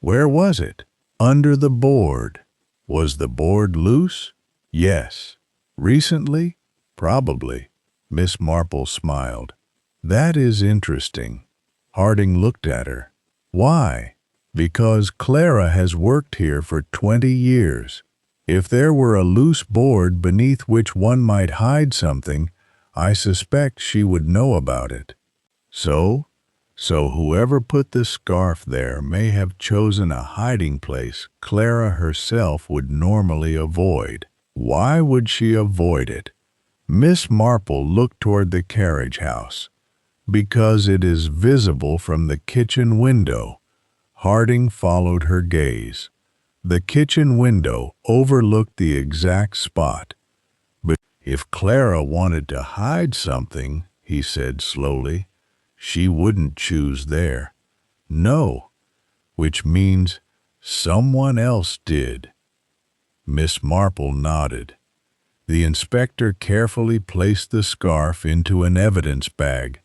Where was it? Under the board. Was the board loose? Yes. Recently? Probably. Miss Marple smiled. That is interesting. Harding looked at her. Why? Because Clara has worked here for 20 years. If there were a loose board beneath which one might hide something, I suspect she would know about it. So whoever put the scarf there may have chosen a hiding place Clara herself would normally avoid. Why would she avoid it? Miss Marple looked toward the carriage house. Because it is visible from the kitchen window. Harding followed her gaze. The kitchen window overlooked the exact spot. But if Clara wanted to hide something, he said slowly, she wouldn't choose there. No, which means someone else did. Miss Marple nodded. The inspector carefully placed the scarf into an evidence bag.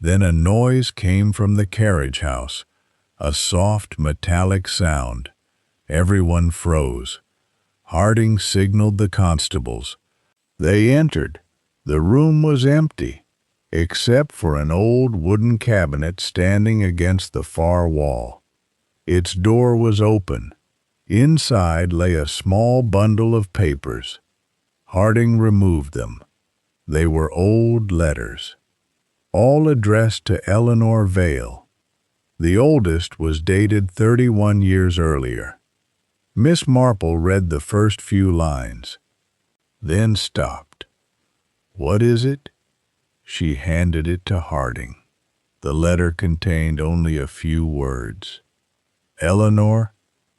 Then a noise came from the carriage house, a soft metallic sound. Everyone froze. Harding signaled the constables. They entered. The room was empty, except for an old wooden cabinet standing against the far wall. Its door was open. Inside lay a small bundle of papers. Harding removed them. They were old letters, all addressed to Eleanor Vale. The oldest was dated 31 years earlier. Miss Marple read the first few lines, then stopped. What is it? She handed it to Harding. The letter contained only a few words. Eleanor,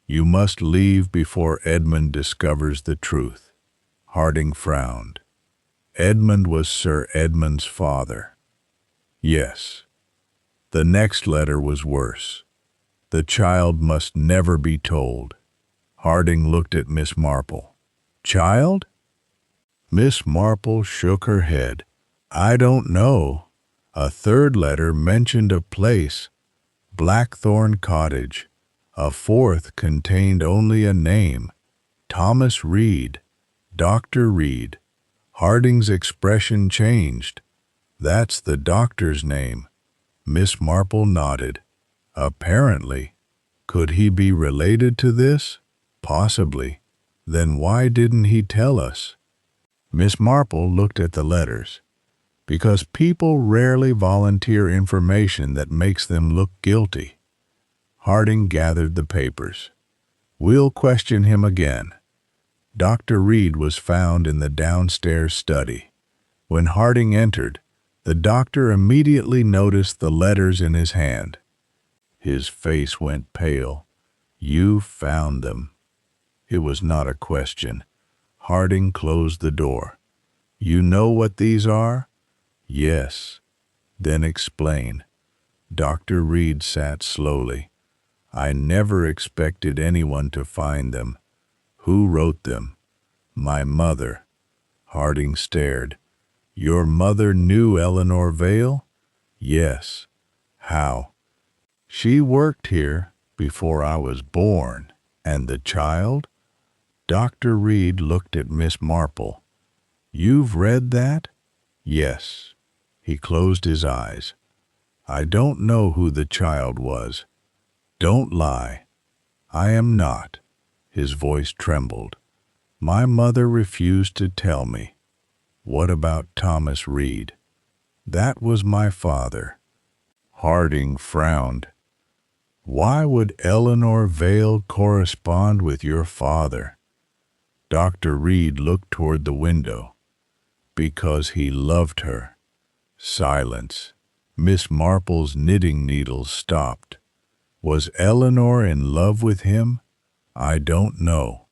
you must leave before Edmund discovers the truth. Harding frowned. Edmund was Sir Edmund's father. Yes. The next letter was worse. The child must never be told. Harding looked at Miss Marple. Child? Miss Marple shook her head. I don't know. A third letter mentioned a place, Blackthorn Cottage. A fourth contained only a name, Thomas Reed, Dr. Reed. Harding's expression changed. That's the doctor's name. Miss Marple nodded. Apparently. Could he be related to this? Possibly. Then why didn't he tell us? Miss Marple looked at the letters. because people rarely volunteer information that makes them look guilty. Harding gathered the papers. We'll question him again. Dr. Reed was found in the downstairs study. When Harding entered, the doctor immediately noticed the letters in his hand. His face went pale. You found them. It was not a question. Harding closed the door. You know what these are? Yes. Then explain. Dr. Reed sat slowly. I never expected anyone to find them. Who wrote them? My mother. Harding stared. Your mother knew Eleanor Vale? Yes. How? She worked here before I was born. And the child? Dr. Reed looked at Miss Marple. You've read that? Yes. He closed his eyes. I don't know who the child was. Don't lie. I am not. His voice trembled. My mother refused to tell me. What about Thomas Reed? That was my father. Harding frowned. Why would Eleanor Vale correspond with your father? Dr. Reed looked toward the window. Because he loved her. Silence. Miss Marple's knitting needles stopped. Was Eleanor in love with him? I don't know.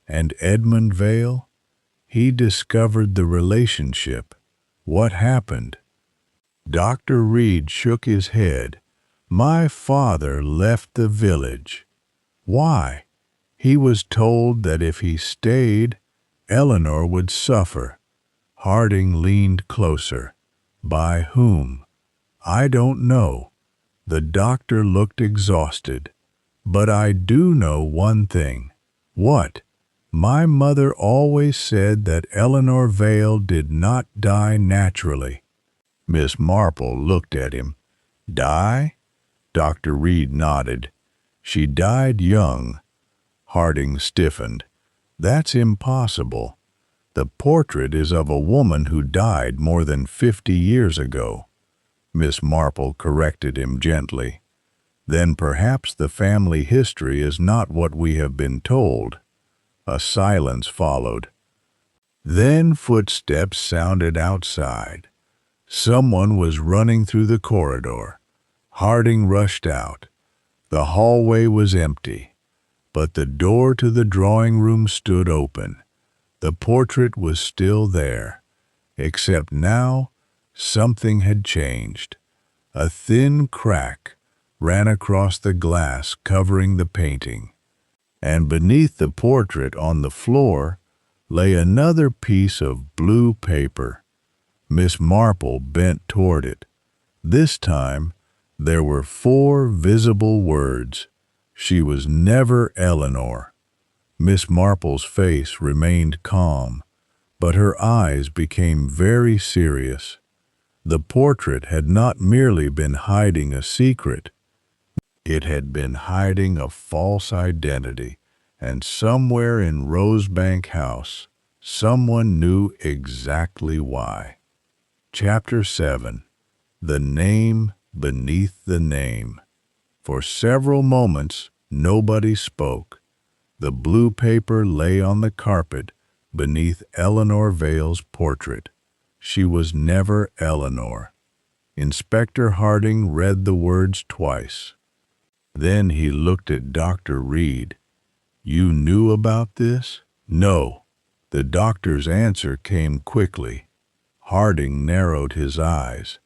And Edmund Vale? He discovered the relationship. What happened? Dr. Reed shook his head. My father left the village. Why? He was told that if he stayed, Eleanor would suffer. Harding leaned closer. By whom? I don't know. The doctor looked exhausted. But I do know one thing. What? My mother always said that Eleanor Vale did not die naturally. Miss Marple looked at him. Die? Dr. Reed nodded. She died young. Harding stiffened. That's impossible. The portrait is of a woman who died more than 50 years ago. Miss Marple corrected him gently. Then perhaps the family history is not what we have been told. A silence followed. Then footsteps sounded outside. Someone was running through the corridor. Harding rushed out. The hallway was empty, but the door to the drawing room stood open. The portrait was still there, except now something had changed. A thin crack ran across the glass covering the painting, and beneath the portrait on the floor lay another piece of blue paper. Miss Marple bent toward it. This time there were 4 visible words. She was never Eleanor. Miss Marple's face remained calm, but her eyes became very serious. The portrait had not merely been hiding a secret. It had been hiding a false identity, and somewhere in Rosebank House, someone knew exactly why. Chapter 7. The Name Beneath the Name. For several moments, nobody spoke. The blue paper lay on the carpet beneath Eleanor Vale's portrait. She was never Eleanor. Inspector Harding read the words twice. Then he looked at Dr. Reed. You knew about this? No. The doctor's answer came quickly. Harding narrowed his eyes.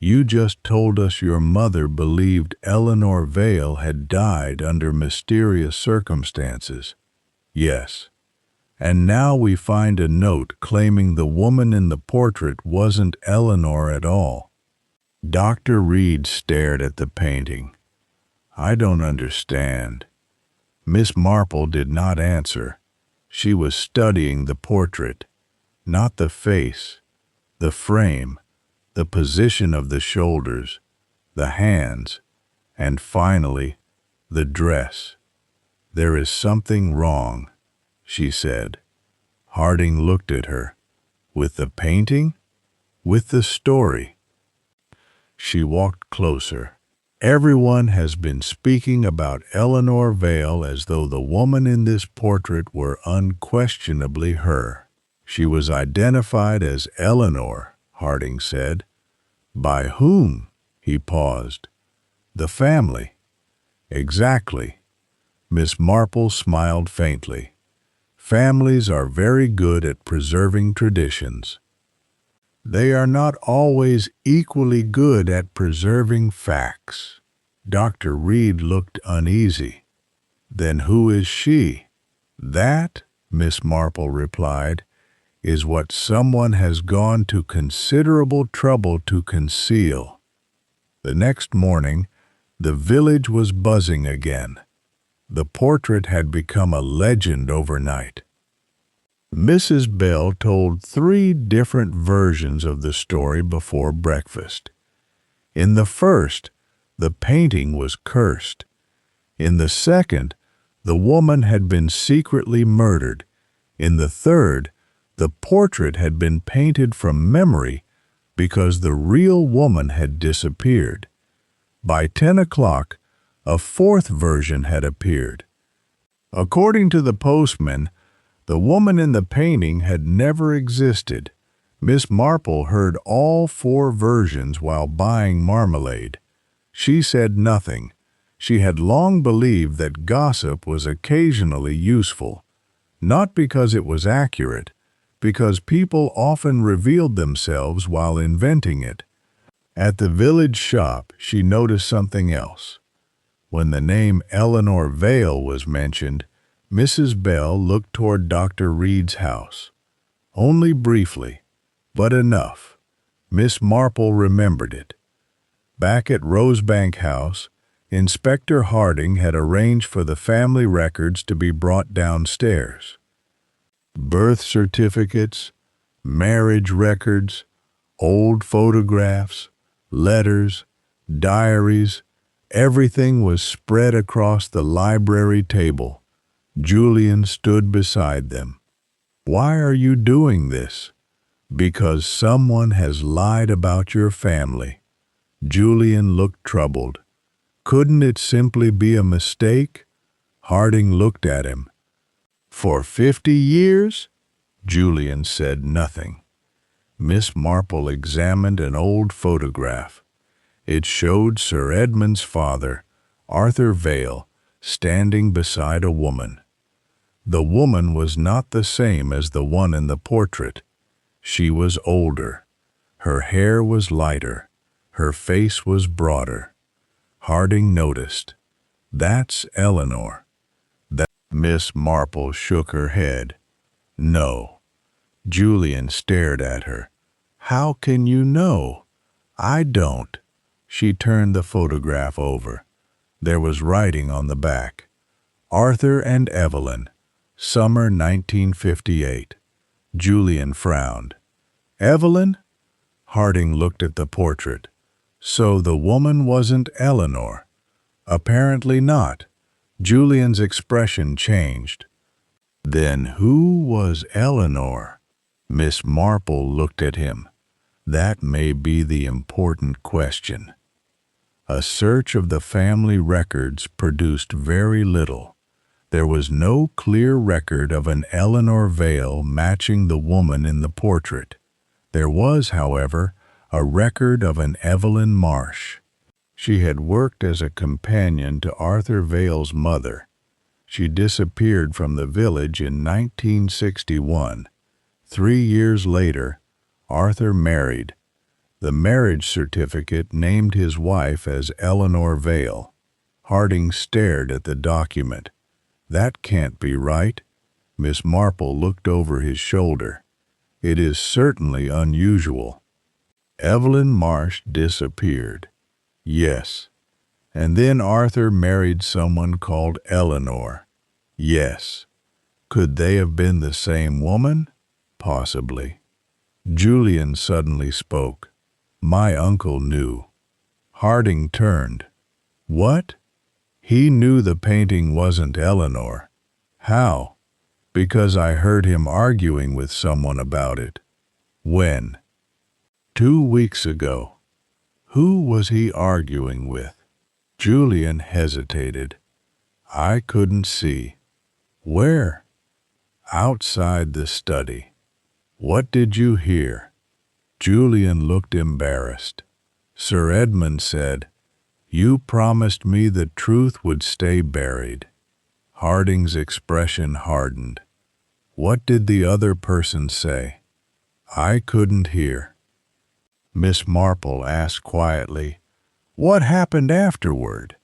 You just told us your mother believed Eleanor Vale had died under mysterious circumstances. Yes. And now we find a note claiming the woman in the portrait wasn't Eleanor at all. Dr. Reed stared at the painting. I don't understand. Miss Marple did not answer. She was studying the portrait, not the face, the frame, the position of the shoulders, the hands, and finally, the dress. There is something wrong, she said. Harding looked at her. With the painting? with the story. She walked closer. Everyone has been speaking about Eleanor Vale as though the woman in this portrait were unquestionably her. She was identified as Eleanor, Harding said. By whom? He paused. The family. Exactly. Miss Marple smiled faintly. Families are very good at preserving traditions. They are not always equally good at preserving facts. Dr. Reed looked uneasy. Then who is she? That, Miss Marple replied, is what someone has gone to considerable trouble to conceal. The next morning, the village was buzzing again. The portrait had become a legend overnight. Mrs. Bell told 3 different versions of the story before breakfast. In the first, the painting was cursed. In the second, the woman had been secretly murdered. In the third, the portrait had been painted from memory because the real woman had disappeared. By 10 o'clock, a 4th version had appeared. According to the postman, the woman in the painting had never existed. Miss Marple heard all 4 versions while buying marmalade. She said nothing. She had long believed that gossip was occasionally useful, not because it was accurate, because people often revealed themselves while inventing it. At the village shop, she noticed something else. When the name Eleanor Vale was mentioned, Mrs. Bell looked toward Dr. Reed's house. Only briefly, but enough. Miss Marple remembered it. Back at Rosebank House, Inspector Harding had arranged for the family records to be brought downstairs. Birth certificates, marriage records, old photographs, letters, diaries, everything was spread across the library table. Julian stood beside them. Why are you doing this? Because someone has lied about your family. Julian looked troubled. Couldn't it simply be a mistake? Harding looked at him. For 50 years? Julian said nothing. Miss Marple examined an old photograph. It showed Sir Edmund's father, Arthur Vale, standing beside a woman. The woman was not the same as the one in the portrait. She was older. Her hair was lighter. Her face was broader. Harding noticed. That's Eleanor. That Miss Marple shook her head. No. Julian stared at her. How can you know? I don't. She turned the photograph over. There was writing on the back. Arthur and Evelyn. Summer 1958. Julian frowned. Evelyn? Harding looked at the portrait. So the woman wasn't Eleanor. Apparently not. Julian's expression changed. Then who was Eleanor? Miss Marple looked at him. That may be the important question. A search of the family records produced very little. There was no clear record of an Eleanor Vale matching the woman in the portrait. There was, however, a record of an Evelyn Marsh. She had worked as a companion to Arthur Vale's mother. She disappeared from the village in 1961. 3 years later, Arthur married. The marriage certificate named his wife as Eleanor Vale. Harding stared at the document. That can't be right. Miss Marple looked over his shoulder. It is certainly unusual. Evelyn Marsh disappeared. Yes. And then Arthur married someone called Eleanor. Yes. Could they have been the same woman? Possibly. Julian suddenly spoke. My uncle knew. Harding turned. What? He knew the painting wasn't Eleanor. How? Because I heard him arguing with someone about it. When? 2 weeks ago. Who was he arguing with? Julian hesitated. I couldn't see. Where? Outside the study. What did you hear? Julian looked embarrassed. Sir Edmund said, You promised me the truth would stay buried. Harding's expression hardened. What did the other person say? I couldn't hear. Miss Marple asked quietly, What happened afterward?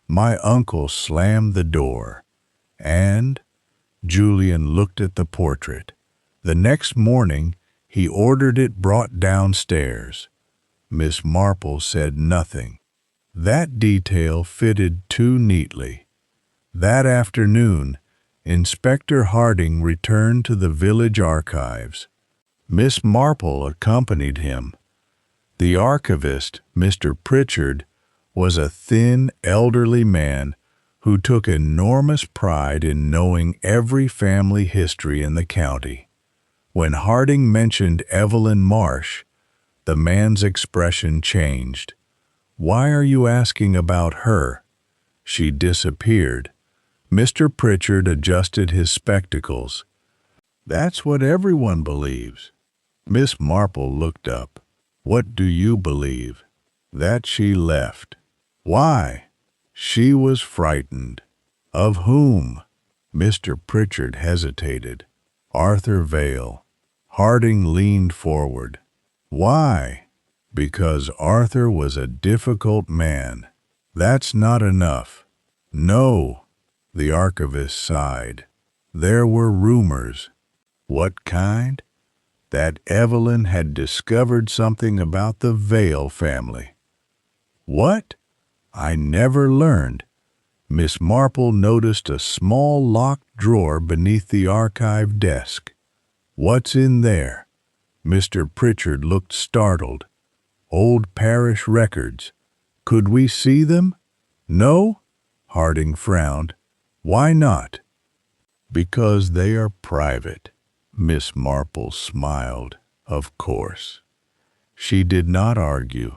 My uncle slammed the door, and Julian looked at the portrait. The next morning, he ordered it brought downstairs. Miss Marple said nothing. That detail fitted too neatly. That afternoon, Inspector Harding returned to the village archives. Miss Marple accompanied him. The archivist, Mr. Pritchard, was a thin, elderly man who took enormous pride in knowing every family history in the county. When Harding mentioned Evelyn Marsh, the man's expression changed. Why are you asking about her? She disappeared. Mr. Pritchard adjusted his spectacles. That's what everyone believes. Miss Marple looked up. What do you believe? That she left. Why? She was frightened. Of whom? Mr. Pritchard hesitated. Arthur Vale. Harding leaned forward. Why? Because Arthur was a difficult man. That's not enough. No, the archivist sighed. There were rumors. What kind? That Evelyn had discovered something about the Vale family. What? I never learned. Miss Marple noticed a small locked drawer beneath the archive desk. What's in there? Mr. Pritchard looked startled. Old parish records. Could we see them? No? Harding frowned. Why not? Because they are private. Miss Marple smiled. Of course. She did not argue.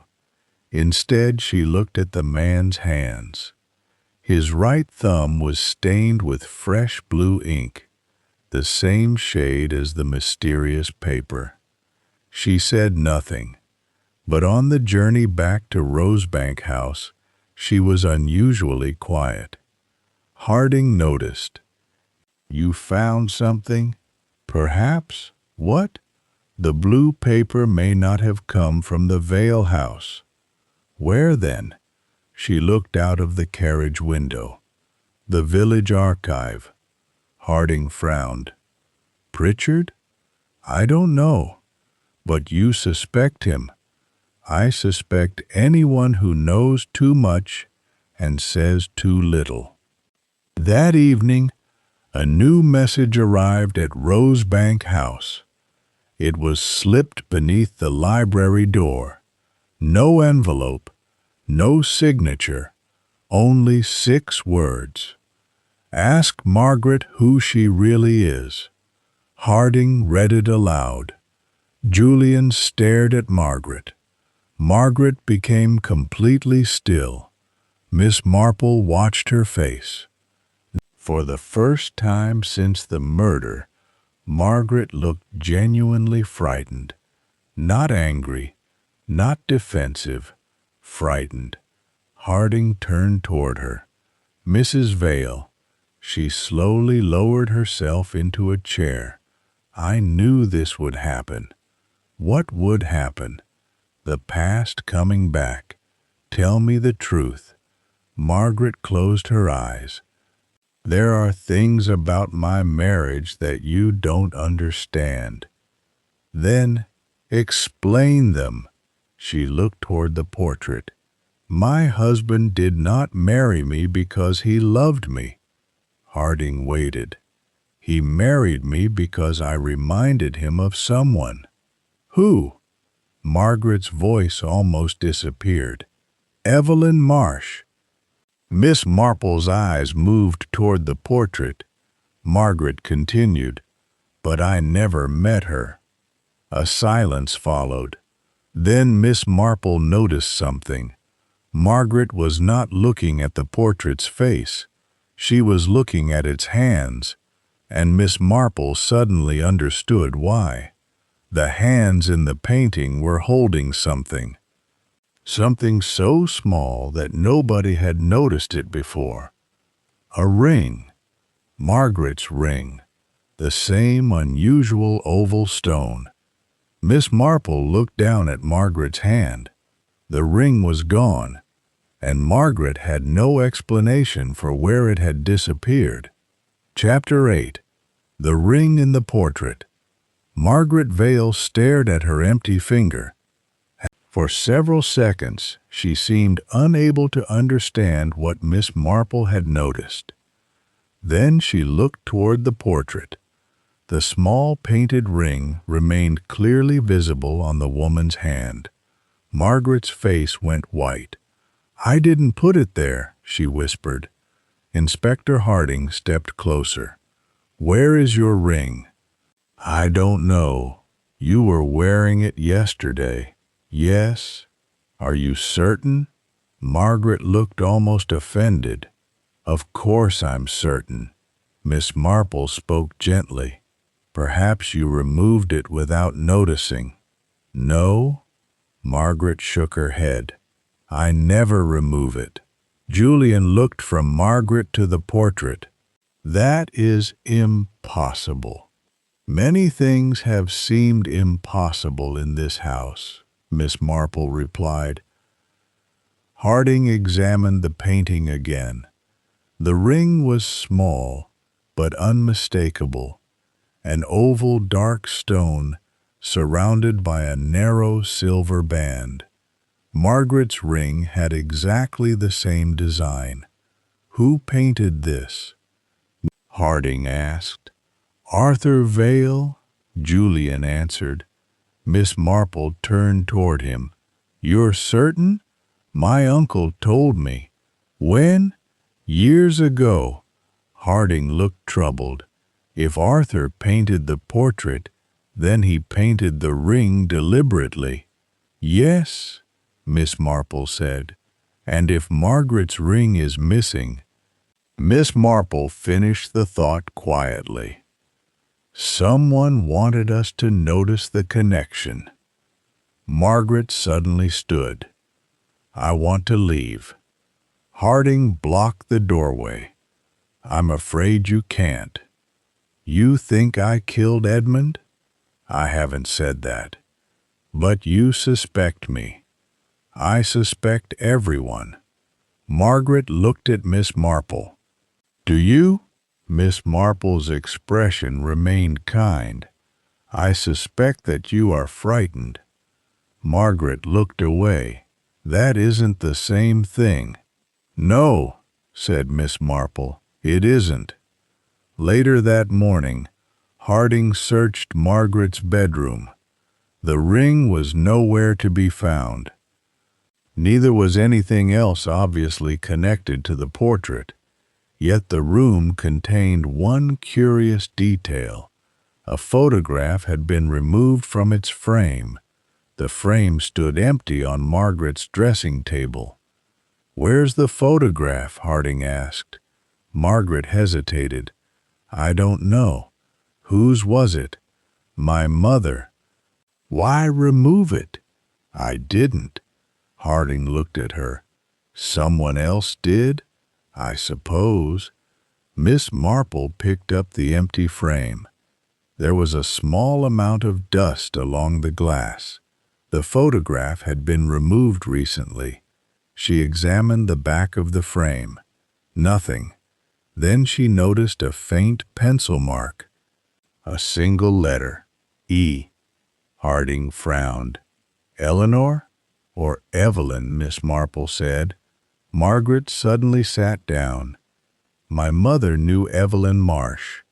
Instead, she looked at the man's hands. His right thumb was stained with fresh blue ink, the same shade as the mysterious paper. She said nothing, but on the journey back to Rosebank House, she was unusually quiet. Harding noticed. You found something? Perhaps. What? The blue paper may not have come from the Vale house. Where then? She looked out of the carriage window. The village archive. Harding frowned. Pritchard? I don't know. But you suspect him. I suspect anyone who knows too much and says too little. That evening, a new message arrived at Rosebank House. It was slipped beneath the library door. No envelope, no signature, only 6 words. Ask Margaret who she really is. Harding read it aloud. Julian stared at Margaret. Margaret became completely still. Miss Marple watched her face. For the first time since the murder, Margaret looked genuinely frightened. Not angry, not defensive, frightened. Harding turned toward her. Mrs. Vale. She slowly lowered herself into a chair. I knew this would happen. What would happen? The past coming back. Tell me the truth. Margaret closed her eyes. There are things about my marriage that you don't understand. Then explain them. She looked toward the portrait. My husband did not marry me because he loved me. Harding waited. He married me because I reminded him of someone. Who? Margaret's voice almost disappeared. Evelyn Marsh. Miss Marple's eyes moved toward the portrait. Margaret continued, but I never met her. A silence followed. Then Miss Marple noticed something. Margaret was not looking at the portrait's face. She was looking at its hands, and Miss Marple suddenly understood why. The hands in the painting were holding something. Something so small that nobody had noticed it before. A ring. Margaret's ring. The same unusual oval stone. Miss Marple looked down at Margaret's hand. The ring was gone, and Margaret had no explanation for where it had disappeared. Chapter 8. The Ring in the Portrait. Margaret Vale stared at her empty finger. For several seconds, she seemed unable to understand what Miss Marple had noticed. Then she looked toward the portrait. The small painted ring remained clearly visible on the woman's hand. Margaret's face went white. "I didn't put it there," she whispered. Inspector Harding stepped closer. "Where is your ring?" "I don't know. You were wearing it yesterday." "Yes? Are you certain?" Margaret looked almost offended. "Of course I'm certain." Miss Marple spoke gently. "Perhaps you removed it without noticing." "No?" Margaret shook her head. "I never remove it." Julian looked from Margaret to the portrait. "That is impossible." "Many things have seemed impossible in this house," Miss Marple replied. Harding examined the painting again. The ring was small, but unmistakable. An oval dark stone surrounded by a narrow silver band. Margaret's ring had exactly the same design. "Who painted this?" Harding asked. "Arthur Vale," Julian answered. Miss Marple turned toward him. "You're certain?" "My uncle told me." "When?" "Years ago." Harding looked troubled. If Arthur painted the portrait, then he painted the ring deliberately. "Yes," Miss Marple said. "And if Margaret's ring is missing—" Miss Marple finished the thought quietly. "Someone wanted us to notice the connection." Margaret suddenly stood. "I want to leave." Harding blocked the doorway. "I'm afraid you can't." "You think I killed Edmund?" "I haven't said that." "But you suspect me." "I suspect everyone." Margaret looked at Miss Marple. "Do you?" Miss Marple's expression remained kind. "I suspect that you are frightened." Margaret looked away. "That isn't the same thing." "No," said Miss Marple, "it isn't." Later that morning, Harding searched Margaret's bedroom. The ring was nowhere to be found. Neither was anything else obviously connected to the portrait. Yet the room contained one curious detail. A photograph had been removed from its frame. The frame stood empty on Margaret's dressing table. "Where's the photograph?" Harding asked. Margaret hesitated. "I don't know." "Whose was it?" "My mother." "Why remove it?" "I didn't." Harding looked at her. "Someone else did?" "I suppose." Miss Marple picked up the empty frame. There was a small amount of dust along the glass. The photograph had been removed recently. She examined the back of the frame. Nothing. Then she noticed a faint pencil mark. A single letter. E. Harding frowned. "Eleanor?" "Or Evelyn," Miss Marple said. Margaret suddenly sat down. "My mother knew Evelyn Marsh."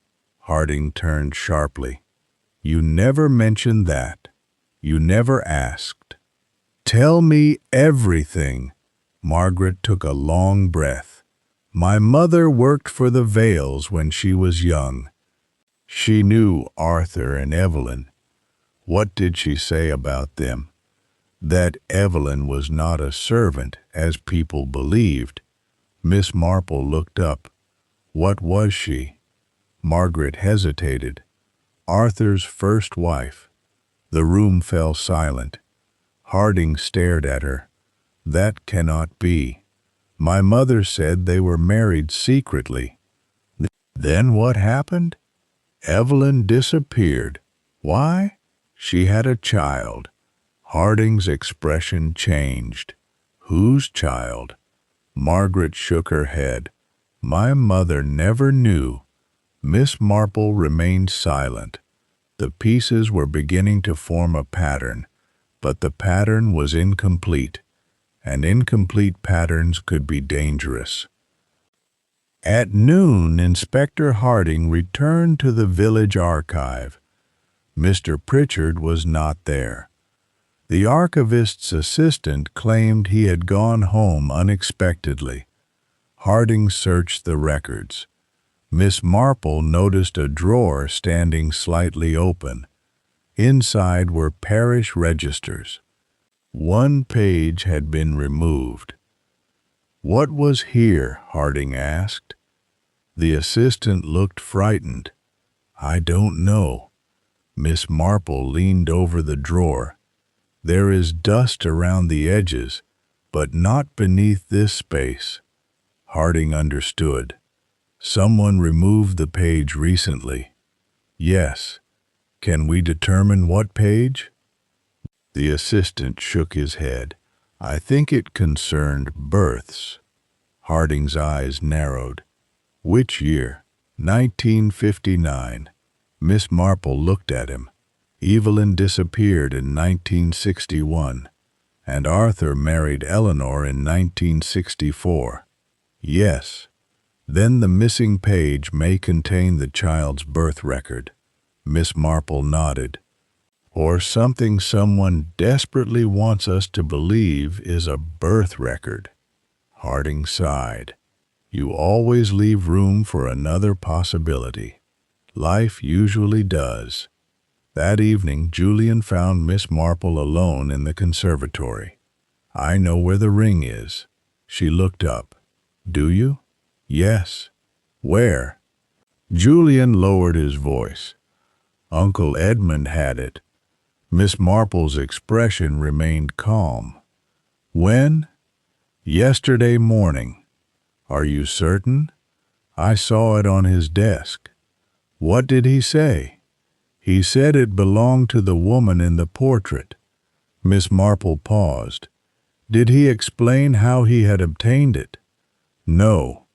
Harding turned sharply. "You never mentioned that. You never asked." "Tell me everything." Margaret took a long breath. "My mother worked for the Vales when she was young. She knew Arthur and Evelyn." "What did she say about them?" That Evelyn was not a servant, as people believed. Miss Marple looked up. What was she? Margaret hesitated. Arthur's first wife. The room fell silent. Harding stared at her. That cannot be. My mother said they were married secretly. Then what happened? Evelyn disappeared. Why? She had a child. Harding's expression changed. Whose child? Margaret shook her head. My mother never knew. Miss Marple remained silent. The pieces were beginning to form a pattern, but the pattern was incomplete, and incomplete patterns could be dangerous. At noon, Inspector Harding returned to the village archive. Mr. Pritchard was not there. The archivist's assistant claimed he had gone home unexpectedly. Harding searched the records. Miss Marple noticed a drawer standing slightly open. Inside were parish registers. One page had been removed. What was here? Harding asked. The assistant looked frightened. I don't know. Miss Marple leaned over the drawer. There is dust around the edges, but not beneath this space. Harding understood. Someone removed the page recently. Yes. Can we determine what page? The assistant shook his head. I think it concerned births. Harding's eyes narrowed. Which year? 1959. Miss Marple looked at him. Evelyn disappeared in 1961, and Arthur married Eleanor in 1964. Yes. Then the missing page may contain the child's birth record. Miss Marple nodded. Or something someone desperately wants us to believe is a birth record. Harding sighed. You always leave room for another possibility. Life usually does. That evening, Julian found Miss Marple alone in the conservatory. I know where the ring is. She looked up. Do you? Yes. Where? Julian lowered his voice. Uncle Edmund had it. Miss Marple's expression remained calm. When? Yesterday morning. Are you certain? I saw it on his desk. What did he say? He said it belonged to the woman in the portrait. Miss Marple paused. Did he explain how he had obtained it? No.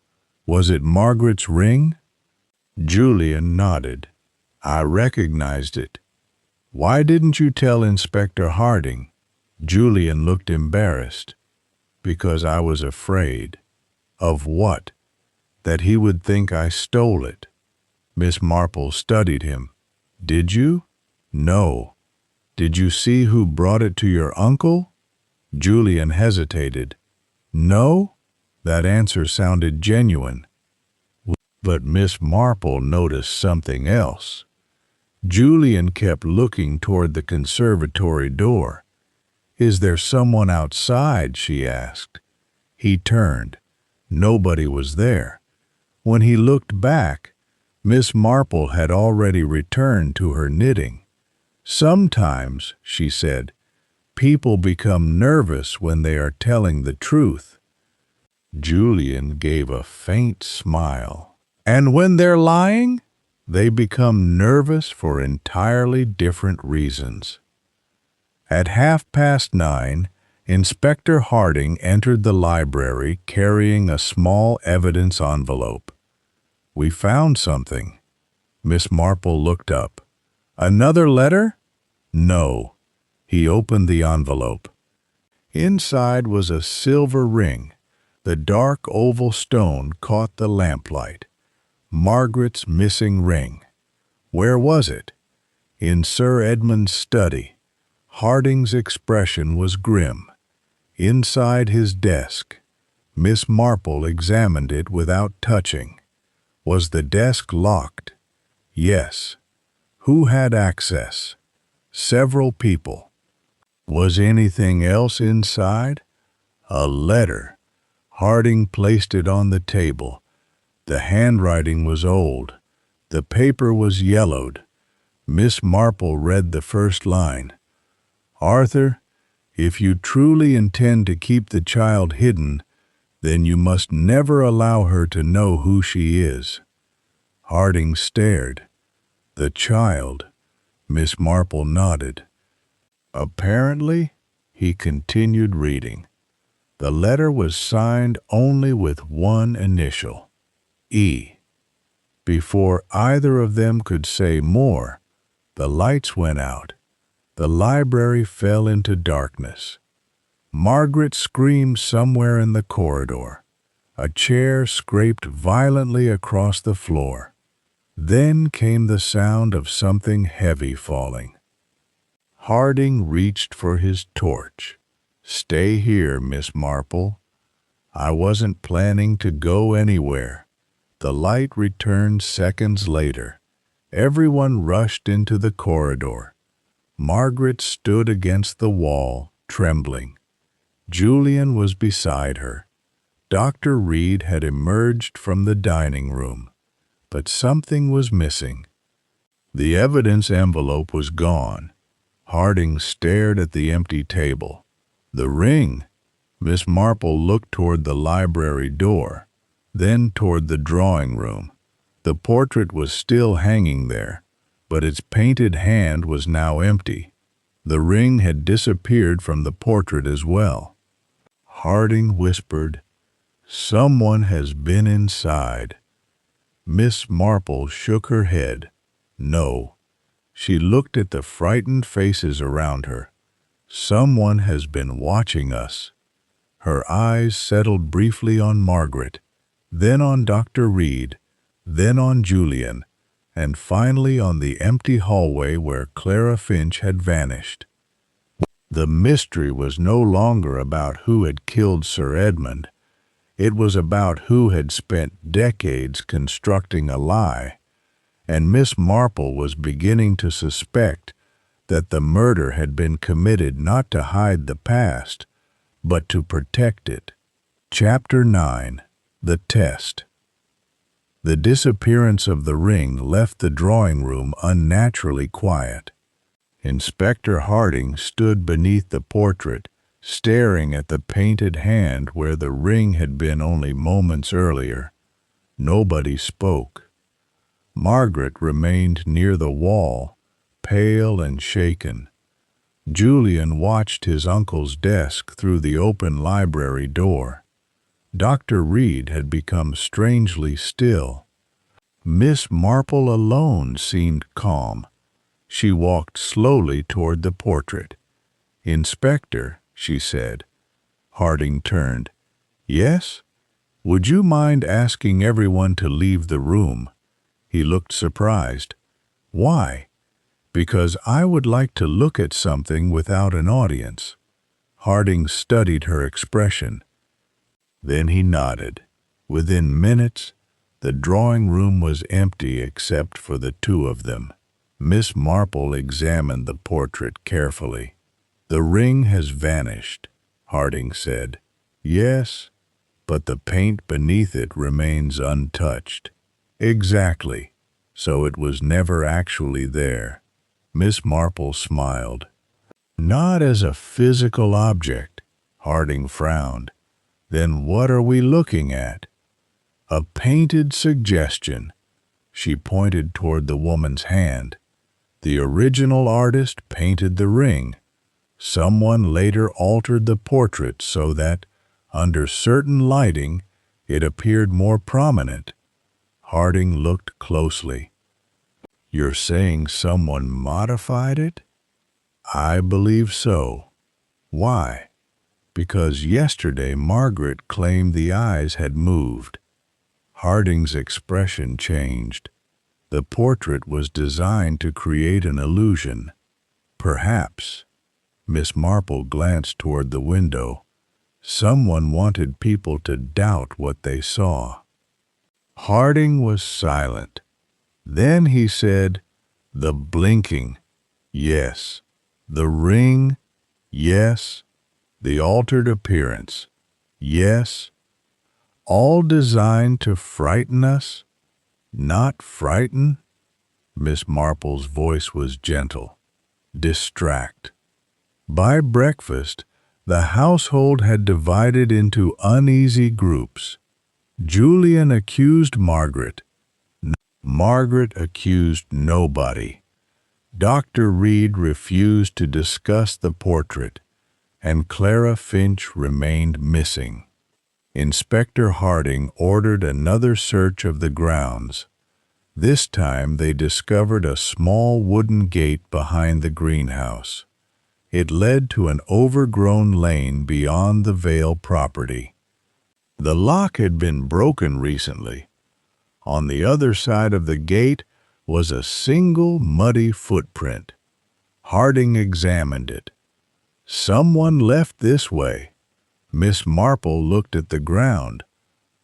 Was it Margaret's ring? Julian nodded. I recognized it. Why didn't you tell Inspector Harding? Julian looked embarrassed. Because I was afraid. Of what? That he would think I stole it. Miss Marple studied him. Did you? No. Did you see who brought it to your uncle? Julian hesitated. No? That answer sounded genuine. But Miss Marple noticed something else. Julian kept looking toward the conservatory door. Is there someone outside? She asked. He turned. Nobody was there. When he looked back, Miss Marple had already returned to her knitting. Sometimes, she said, people become nervous when they are telling the truth. Julian gave a faint smile. And when they're lying, they become nervous for entirely different reasons. At 9:30, Inspector Harding entered the library carrying a small evidence envelope. We found something. Miss Marple looked up. Another letter? No. He opened the envelope. Inside was a silver ring. The dark oval stone caught the lamplight. Margaret's missing ring. Where was it? In Sir Edmund's study. Harding's expression was grim. Inside his desk. Miss Marple examined it without touching. Was the desk locked? Yes. Who had access? Several people. Was anything else inside? A letter. Harding placed it on the table. The handwriting was old. The paper was yellowed. Miss Marple read the first line. "Arthur, if you truly intend to keep the child hidden, then you must never allow her to know who she is." Harding stared. "The child?" Miss Marple nodded. "Apparently," he continued reading, "the letter was signed only with one initial, E." Before either of them could say more, the lights went out. The library fell into darkness. Margaret screamed somewhere in the corridor. A chair scraped violently across the floor. Then came the sound of something heavy falling. Harding reached for his torch. "Stay here, Miss Marple. I wasn't planning to go anywhere." The light returned seconds later. Everyone rushed into the corridor. Margaret stood against the wall, trembling. Julian was beside her. Dr. Reed had emerged from the dining room, but something was missing. The evidence envelope was gone. Harding stared at the empty table. The ring. Miss Marple looked toward the library door, then toward the drawing room. The portrait was still hanging there, but its painted hand was now empty. The ring had disappeared from the portrait as well. Harding whispered, "Someone has been inside." Miss Marple shook her head. "No." She looked at the frightened faces around her. "Someone has been watching us." Her eyes settled briefly on Margaret, then on Dr. Reed, then on Julian, and finally on the empty hallway where Clara Finch had vanished. The mystery was no longer about who had killed Sir Edmund. It was about who had spent decades constructing a lie, and Miss Marple was beginning to suspect that the murder had been committed not to hide the past, but to protect it. Chapter 9. The Test. The disappearance of the ring left the drawing room unnaturally quiet. Inspector Harding stood beneath the portrait, staring at the painted hand where the ring had been only moments earlier. Nobody spoke. Margaret remained near the wall, pale and shaken. Julian watched his uncle's desk through the open library door. Dr. Reed had become strangely still. Miss Marple alone seemed calm. She walked slowly toward the portrait. "Inspector," she said. Harding turned. "Yes? Would you mind asking everyone to leave the room?" He looked surprised. "Why?" "Because I would like to look at something without an audience." Harding studied her expression. Then he nodded. Within minutes, the drawing room was empty except for the two of them. Miss Marple examined the portrait carefully. "The ring has vanished," Harding said. "Yes, but the paint beneath it remains untouched." "Exactly. So it was never actually there." Miss Marple smiled. "Not as a physical object." Harding frowned. "Then what are we looking at?" "A painted suggestion." She pointed toward the woman's hand. "The original artist painted the ring. Someone later altered the portrait so that, under certain lighting, it appeared more prominent." Harding looked closely. "You're saying someone modified it?" "I believe so." "Why?" "Because yesterday Margaret claimed the eyes had moved." Harding's expression changed. The portrait was designed to create an illusion. Perhaps. Miss Marple glanced toward the window. Someone wanted people to doubt what they saw. Harding was silent. Then he said, "The blinking. Yes, the ring Yes. The altered appearance. Yes. All designed to frighten us? Not frighten? Miss Marple's voice was gentle. Distract. By breakfast, the household had divided into uneasy groups. Julian accused Margaret. Margaret accused nobody. Dr. Reed refused to discuss the portrait, and Clara Finch remained missing. Inspector Harding ordered another search of the grounds. This time they discovered a small wooden gate behind the greenhouse. It led to an overgrown lane beyond the Vale property. The lock had been broken recently. On the other side of the gate was a single muddy footprint. Harding examined it. Someone left this way. Miss Marple looked at the ground,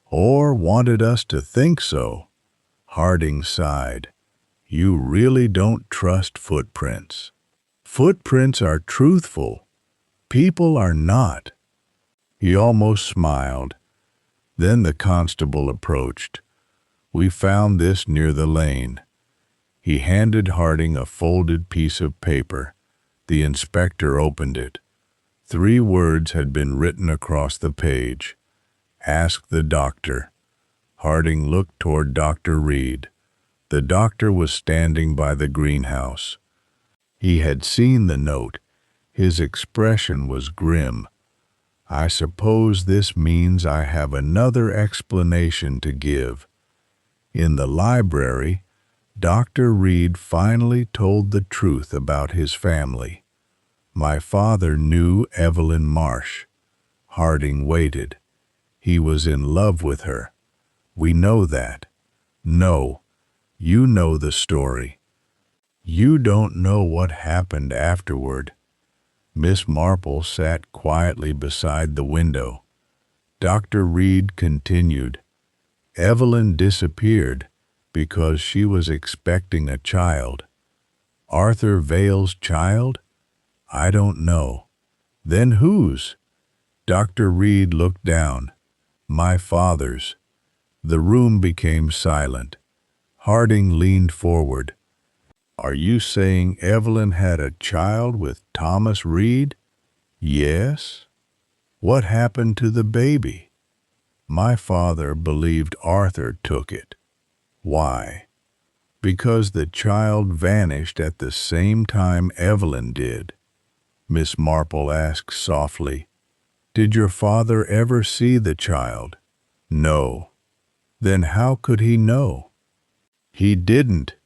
or wanted us to think so. Harding sighed. You really don't trust footprints. Footprints are truthful. People are not. He almost smiled. Then the constable approached. We found this near the lane. He handed Harding a folded piece of paper. The inspector opened it. 3 words had been written across the page. Ask the doctor. Harding looked toward Dr. Reed. The doctor was standing by the greenhouse. He had seen the note. His expression was grim. I suppose this means I have another explanation to give. In the library, Dr. Reed finally told the truth about his family. My father knew Evelyn Marsh. Harding waited. He was in love with her. We know that. No, you know the story. You don't know what happened afterward. Miss Marple sat quietly beside the window. Dr. Reed continued. Evelyn disappeared because she was expecting a child. Arthur Vale's child? I don't know. Then whose? Dr. Reed looked down. My father's. The room became silent. Harding leaned forward. Are you saying Evelyn had a child with Thomas Reed? Yes. What happened to the baby? My father believed Arthur took it. Why? Because the child vanished at the same time Evelyn did. Miss Marple asked softly, Did your father ever see the child? No. Then how could he know? He didn't.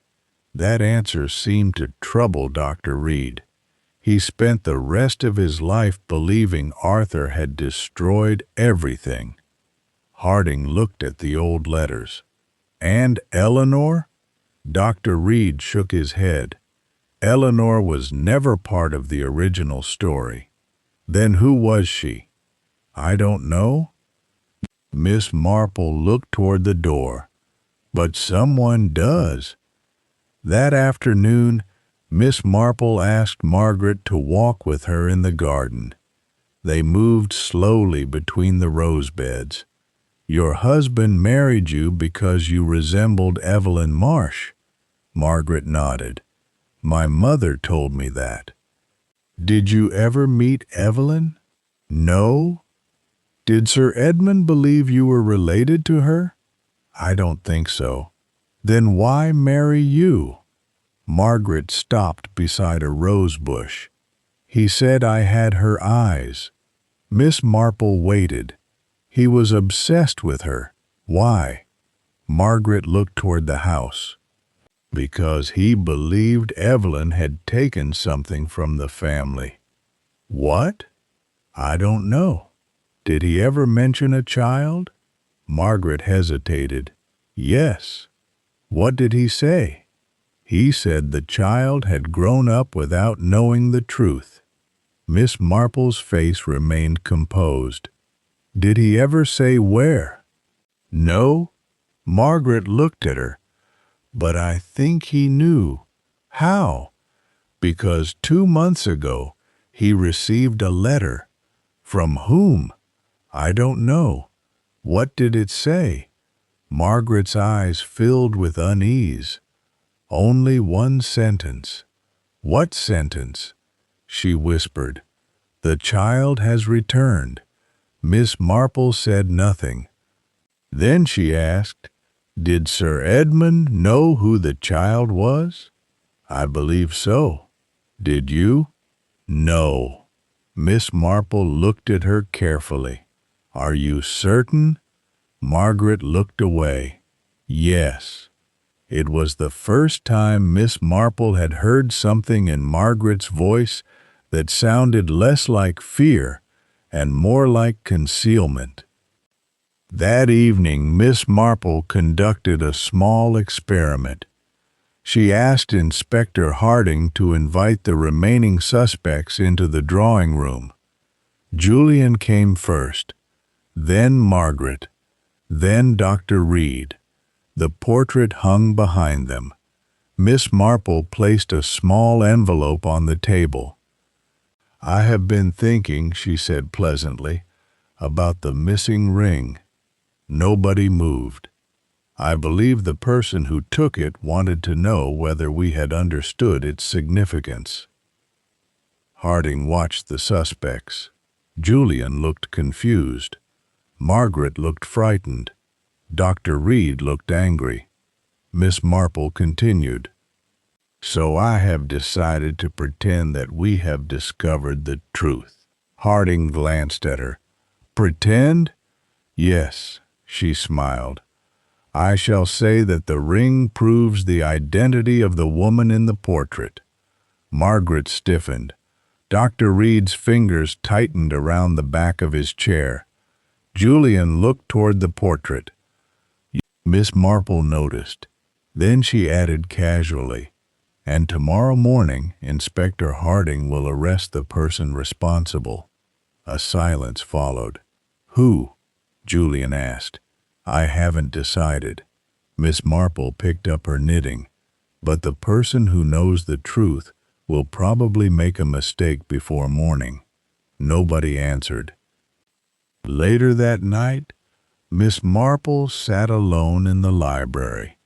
That answer seemed to trouble Dr. Reed. He spent the rest of his life believing Arthur had destroyed everything. Harding looked at the old letters. And Eleanor? Dr. Reed shook his head. Eleanor was never part of the original story. Then who was she? I don't know. Miss Marple looked toward the door. But someone does. That afternoon, Miss Marple asked Margaret to walk with her in the garden. They moved slowly between the rose beds. Your husband married you because you resembled Evelyn Marsh. Margaret nodded. My mother told me that. Did you ever meet Evelyn? No. Did Sir Edmund believe you were related to her? I don't think so. Then why marry you? Margaret stopped beside a rose bush. He said I had her eyes. Miss Marple waited. He was obsessed with her. Why? Margaret looked toward the house. Because he believed Evelyn had taken something from the family. What? I don't know. Did he ever mention a child? Margaret hesitated. Yes. What did he say? He said the child had grown up without knowing the truth. Miss Marple's face remained composed. Did he ever say where? No. Margaret looked at her. But I think he knew. How? Because 2 months ago, He received a letter. From whom? I don't know. What did it say? Margaret's eyes filled with unease. Only one sentence. What sentence? She whispered. The child has returned. Miss Marple said nothing. Then she asked, Did Sir Edmund know who the child was? I believe so. Did you? No. Miss Marple looked at her carefully. Are you certain? Margaret looked away. Yes. It was the first time Miss Marple had heard something in Margaret's voice that sounded less like fear and more like concealment. That evening, Miss Marple conducted a small experiment. She asked Inspector Harding to invite the remaining suspects into the drawing room. Julian came first, then Margaret, then Dr. Reed. The portrait hung behind them. Miss Marple placed a small envelope on the table. I have been thinking, she said pleasantly, about the missing ring. Nobody moved. I believe the person who took it wanted to know whether we had understood its significance. Harding watched the suspects. Julian looked confused. Margaret looked frightened. Dr. Reed looked angry. Miss Marple continued. So I have decided to pretend that we have discovered the truth. Harding glanced at her. Pretend? Yes, she smiled. I shall say that the ring proves the identity of the woman in the portrait. Margaret stiffened. Dr. Reed's fingers tightened around the back of his chair. Julian looked toward the portrait. Miss Marple noticed. Then she added casually, and tomorrow morning, Inspector Harding will arrest the person responsible. A silence followed. Who? Julian asked. I haven't decided. Miss Marple picked up her knitting. But the person who knows the truth will probably make a mistake before morning. Nobody answered. Later that night, Miss Marple sat alone in the library.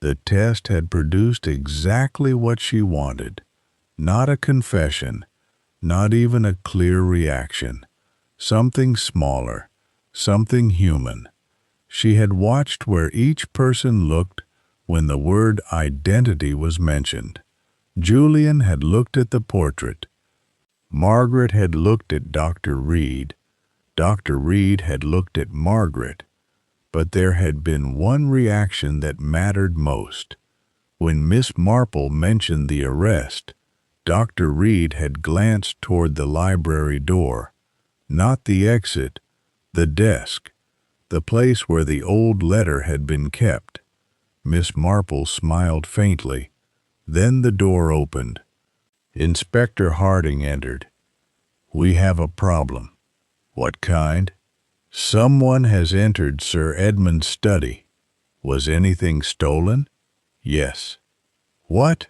The test had produced exactly what she wanted. Not a confession, not even a clear reaction. Something smaller, something human. She had watched where each person looked when the word identity was mentioned. Julian had looked at the portrait. Margaret had looked at Dr. Reed. Dr. Reed had looked at Margaret. But there had been one reaction that mattered most. When Miss Marple mentioned the arrest, Dr. Reed had glanced toward the library door. Not the exit, the desk. The place where the old letter had been kept. Miss Marple smiled faintly. Then the door opened. Inspector Harding entered. We have a problem. What kind? Someone has entered Sir Edmund's study. Was anything stolen? Yes. What?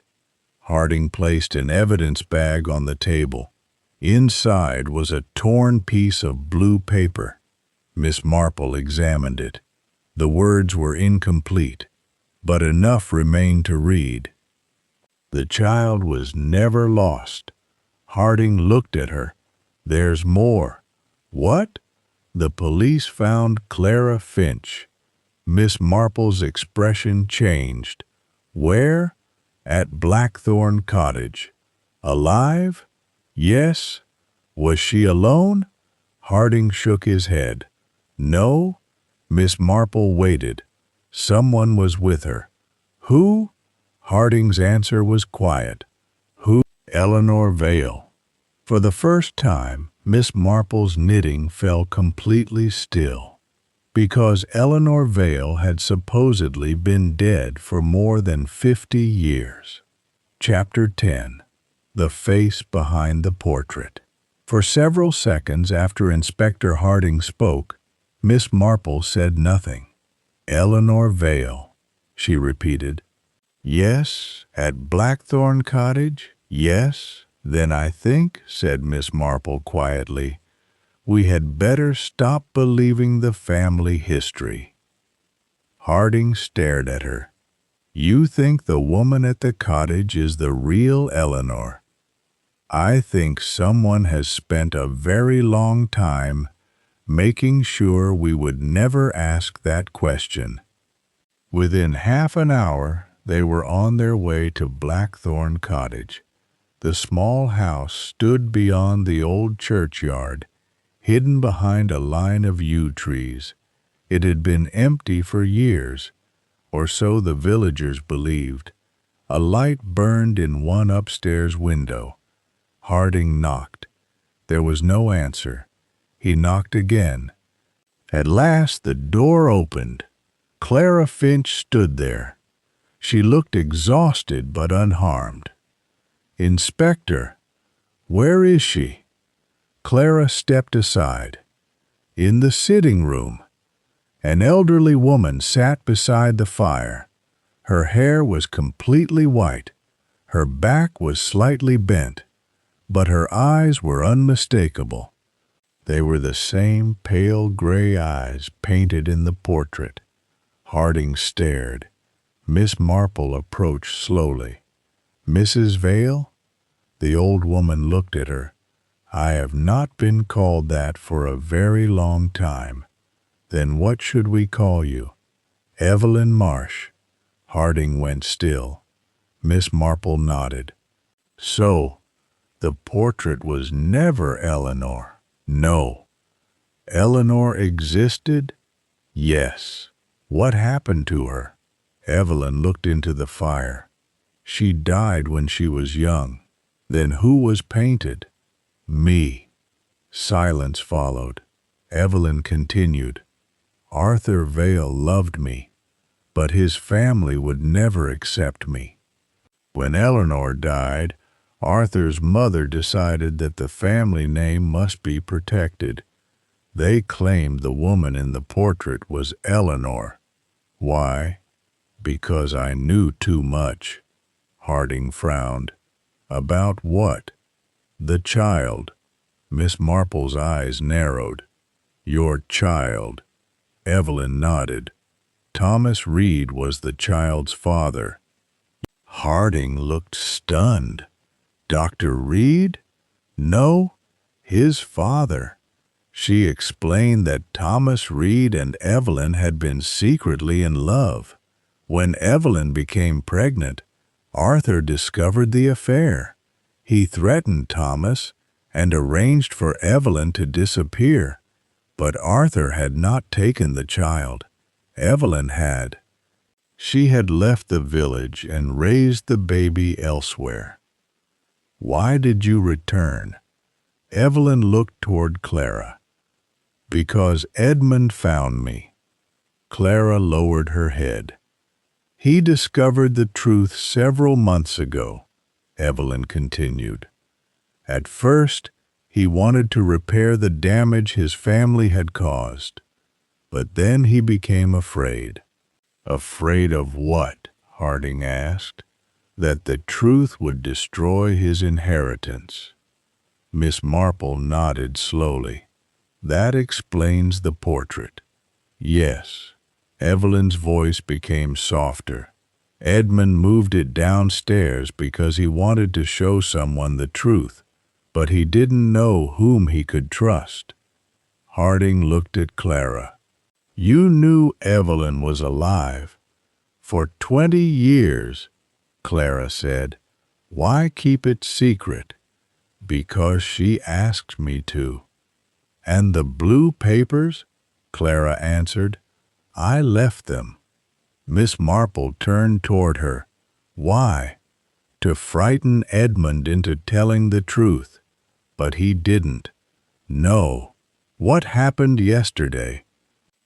Harding placed an evidence bag on the table. Inside was a torn piece of blue paper. Miss Marple examined it. The words were incomplete, but enough remained to read. The child was never lost. Harding looked at her. There's more. What? The police found Clara Finch. Miss Marple's expression changed. Where? At Blackthorn Cottage. Alive? Yes. Was she alone? Harding shook his head. No. Miss Marple waited. Someone was with her. Who? Harding's answer was quiet. Who? Eleanor Vale. For the first time, Miss Marple's knitting fell completely still, because Eleanor Vale had supposedly been dead for more than 50 years. Chapter 10. The Face Behind the Portrait. For several seconds after Inspector Harding spoke, Miss Marple said nothing. Eleanor Vale, she repeated. Yes, at Blackthorn Cottage, yes, "Then I think," said Miss Marple quietly, "we had better stop believing the family history." Harding stared at her. "You think the woman at the cottage is the real Eleanor? I think someone has spent a very long time making sure we would never ask that question." Within half an hour, they were on their way to Blackthorn Cottage. The small house stood beyond the old churchyard, hidden behind a line of yew trees. It had been empty for years, or so the villagers believed. A light burned in one upstairs window. Harding knocked. There was no answer. He knocked again. At last the door opened. Clara Finch stood there. She looked exhausted but unharmed. "Inspector, where is she?" Clara stepped aside. In the sitting room, an elderly woman sat beside the fire. Her hair was completely white. Her back was slightly bent, but her eyes were unmistakable. They were the same pale gray eyes painted in the portrait. Harding stared. Miss Marple approached slowly. "Mrs. Vale?" The old woman looked at her. "I have not been called that for a very long time." "Then what should we call you?" "Evelyn Marsh." Harding went still. Miss Marple nodded. "So, the portrait was never Eleanor?" "No." "Eleanor existed?" "Yes." "What happened to her?" Evelyn looked into the fire. "She died when she was young." "Then who was painted?" "Me." Silence followed. Evelyn continued. "Arthur Vale loved me, but his family would never accept me. When Eleanor died, Arthur's mother decided that the family name must be protected. They claimed the woman in the portrait was Eleanor. Why? Because I knew too much." Harding frowned. "About what?" "The child." Miss Marple's eyes narrowed. "Your child." Evelyn nodded. "Thomas Reed was the child's father." Harding looked stunned. "Dr. Reed?" "No, his father." She explained that Thomas Reed and Evelyn had been secretly in love. When Evelyn became pregnant, Arthur discovered the affair. He threatened Thomas and arranged for Evelyn to disappear. But Arthur had not taken the child. Evelyn had. She had left the village and raised the baby elsewhere. "Why did you return?" Evelyn looked toward Clara. "Because Edmund found me." Clara lowered her head. "He discovered the truth several months ago," Evelyn continued. "At first, he wanted to repair the damage his family had caused. But then he became afraid." "Afraid of what?" Harding asked. "That the truth would destroy his inheritance." Miss Marple nodded slowly. "That explains the portrait." "Yes." Evelyn's voice became softer. "Edmund moved it downstairs because he wanted to show someone the truth, but he didn't know whom he could trust." Harding looked at Clara. "You knew Evelyn was alive." "For 20 years," Clara said. "Why keep it secret?" "Because she asked me to." "And the blue papers?" Clara answered. "I left them." Miss Marple turned toward her. "Why?" "To frighten Edmund into telling the truth." "But he didn't." "No." "What happened yesterday?"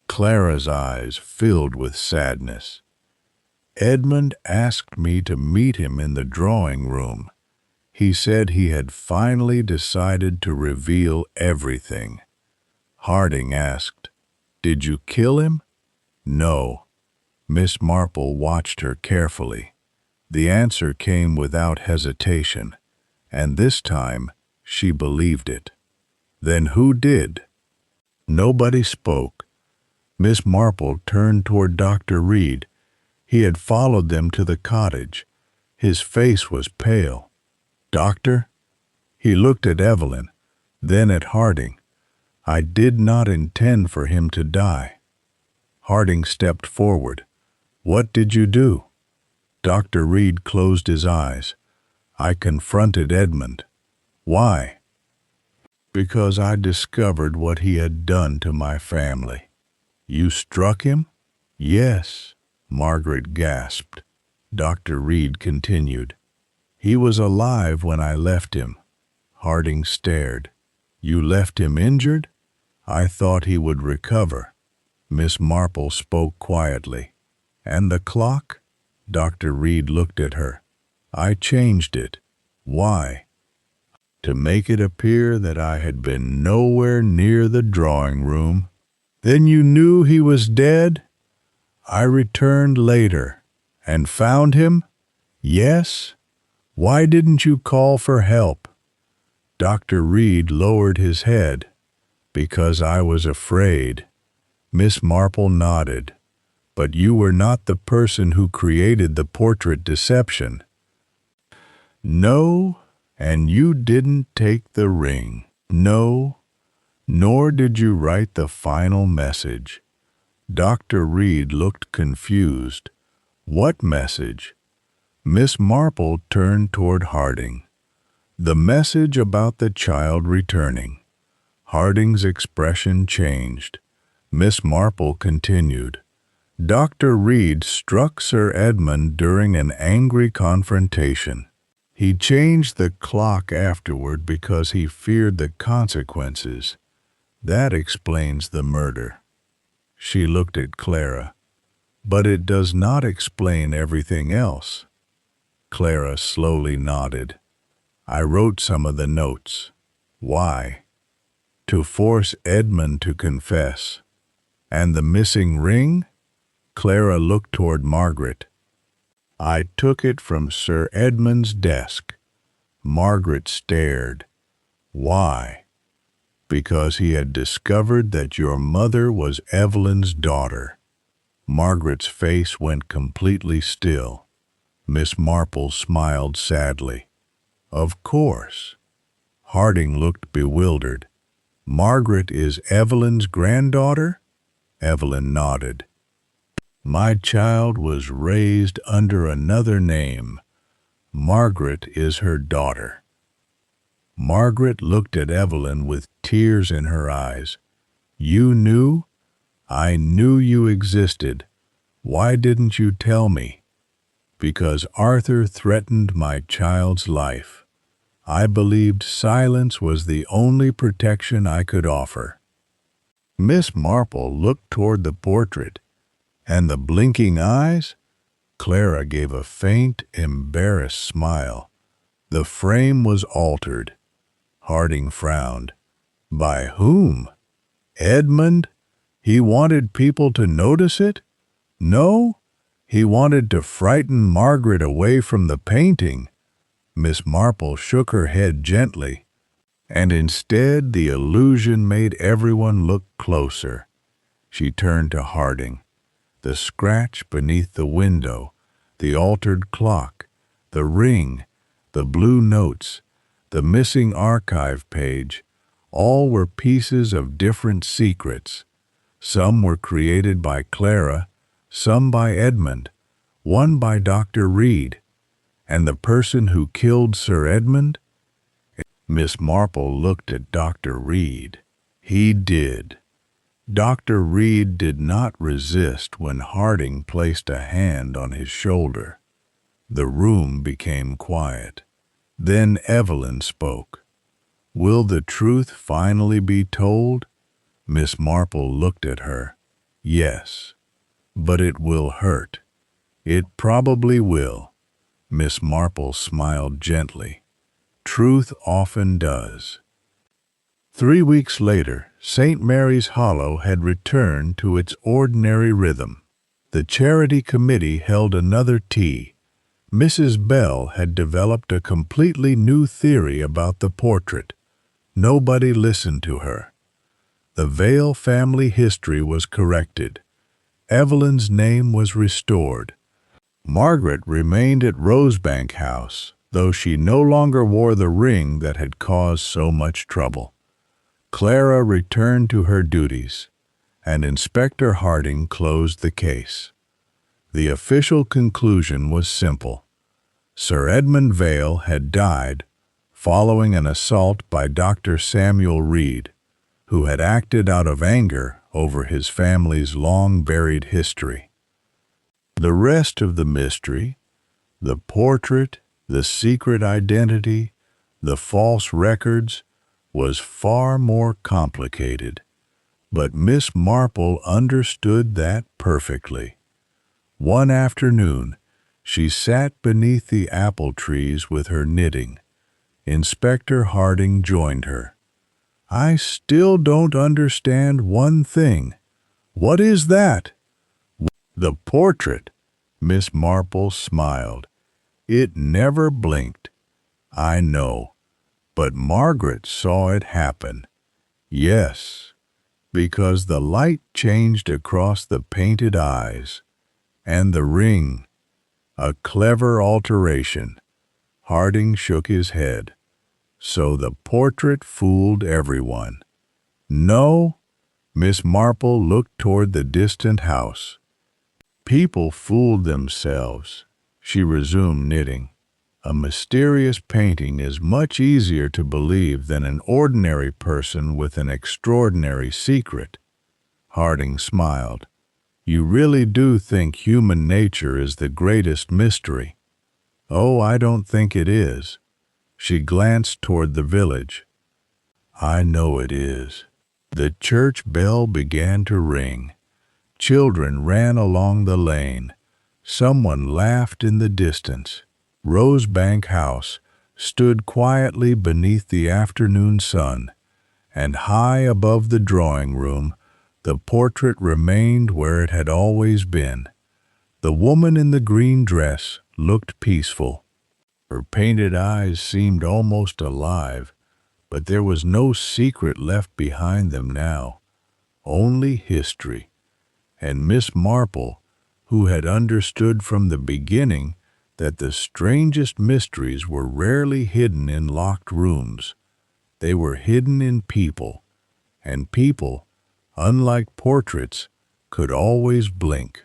Clara's eyes filled with sadness. "Edmund asked me to meet him in the drawing room. He said he had finally decided to reveal everything." Harding asked, "Did you kill him?" "No." Miss Marple watched her carefully. The answer came without hesitation. and this time she believed it. Then who did? Nobody spoke. Miss Marple turned toward Dr. Reed. He had followed them to the cottage. His face was pale. "Doctor?" He looked at Evelyn, then at Harding. "I did not intend for him to die." Harding stepped forward. "What did you do?" Dr. Reed closed his eyes. "I confronted Edmund." "Why?" "Because I discovered what he had done to my family." "You struck him?" "Yes," Margaret gasped. Dr. Reed continued. "He was alive when I left him." Harding stared. "You left him injured?" "I thought he would recover." Miss Marple spoke quietly. "And the clock?" Dr. Reed looked at her. "I changed it." "Why?" "To make it appear that I had been nowhere near the drawing room." "Then you knew he was dead?" "I returned later." "And found him?" "Yes." "Why didn't you call for help?" Dr. Reed lowered his head. "Because I was afraid." Miss Marple nodded. "But you were not the person who created the portrait deception." "No, and you didn't take the ring." "No, nor did you write the final message." Dr. Reed looked confused. "What message?" Miss Marple turned toward Harding. "The message about the child returning." Harding's expression changed. Miss Marple continued. "Dr. Reed struck Sir Edmund during an angry confrontation. He changed the clock afterward because he feared the consequences. That explains the murder." She looked at Clara. "But it does not explain everything else." Clara slowly nodded. "I wrote some of the notes." "Why?" "To force Edmund to confess." "And the missing ring?" Clara looked toward Margaret. "I took it from Sir Edmund's desk." Margaret stared. "Why?" "Because he had discovered that your mother was Evelyn's daughter." Margaret's face went completely still. Miss Marple smiled sadly. "Of course." Harding looked bewildered. "Margaret is Evelyn's granddaughter?" Evelyn nodded. "My child was raised under another name. Margaret is her daughter." Margaret looked at Evelyn with tears in her eyes. "You knew?" "I knew you existed. Why didn't you tell me?" "Because Arthur threatened my child's life. I believed silence was the only protection I could offer." Miss Marple looked toward the portrait. "And the blinking eyes?" Clara gave a faint, embarrassed smile. "The frame was altered." Harding frowned. "By whom?" "Edmund? He wanted people to notice it?" "No, he wanted to frighten Margaret away from the painting." Miss Marple shook her head gently. "And instead the illusion made everyone look closer." She turned to Harding. "The scratch beneath the window, the altered clock, the ring, the blue notes, the missing archive page, all were pieces of different secrets. Some were created by Clara, some by Edmund, one by Dr. Reed. And the person who killed Sir Edmund?" Miss Marple looked at Dr. Reed. "He did." Dr. Reed did not resist when Harding placed a hand on his shoulder. The room became quiet. Then Evelyn spoke. "Will the truth finally be told?" Miss Marple looked at her. "Yes, but it will hurt." "It probably will." Miss Marple smiled gently. "Truth often does." 3 weeks later, St. Mary's Hollow had returned to its ordinary rhythm. The charity committee held another tea. Mrs. Bell had developed a completely new theory about the portrait. Nobody listened to her. The Vale family history was corrected. Evelyn's name was restored. Margaret remained at Rosebank House, though she no longer wore the ring that had caused so much trouble. Clara returned to her duties, and Inspector Harding closed the case. The official conclusion was simple. Sir Edmund Vale had died following an assault by Dr. Samuel Reed, who had acted out of anger over his family's long-buried history. The rest of the mystery, the portrait, the secret identity, the false records, was far more complicated. But Miss Marple understood that perfectly. One afternoon, she sat beneath the apple trees with her knitting. Inspector Harding joined her. "I still don't understand one thing." "What is that?" "The portrait." Miss Marple smiled. "It never blinked." "I know. But Margaret saw it happen." "Yes, because the light changed across the painted eyes. And the ring. A clever alteration." Harding shook his head. "So the portrait fooled everyone." "No." Miss Marple looked toward the distant house. "People fooled themselves." She resumed knitting. "A mysterious painting is much easier to believe than an ordinary person with an extraordinary secret." Harding smiled. "You really do think human nature is the greatest mystery?" "Oh, I don't think it is." She glanced toward the village. "I know it is." The church bell began to ring. Children ran along the lane. Someone laughed in the distance. Rosebank House stood quietly beneath the afternoon sun, and high above the drawing room, the portrait remained where it had always been. The woman in the green dress looked peaceful. Her painted eyes seemed almost alive, but there was no secret left behind them now, only history. And Miss Marple, who had understood from the beginning that the strangest mysteries were rarely hidden in locked rooms. They were hidden in people, and people, unlike portraits, could always blink.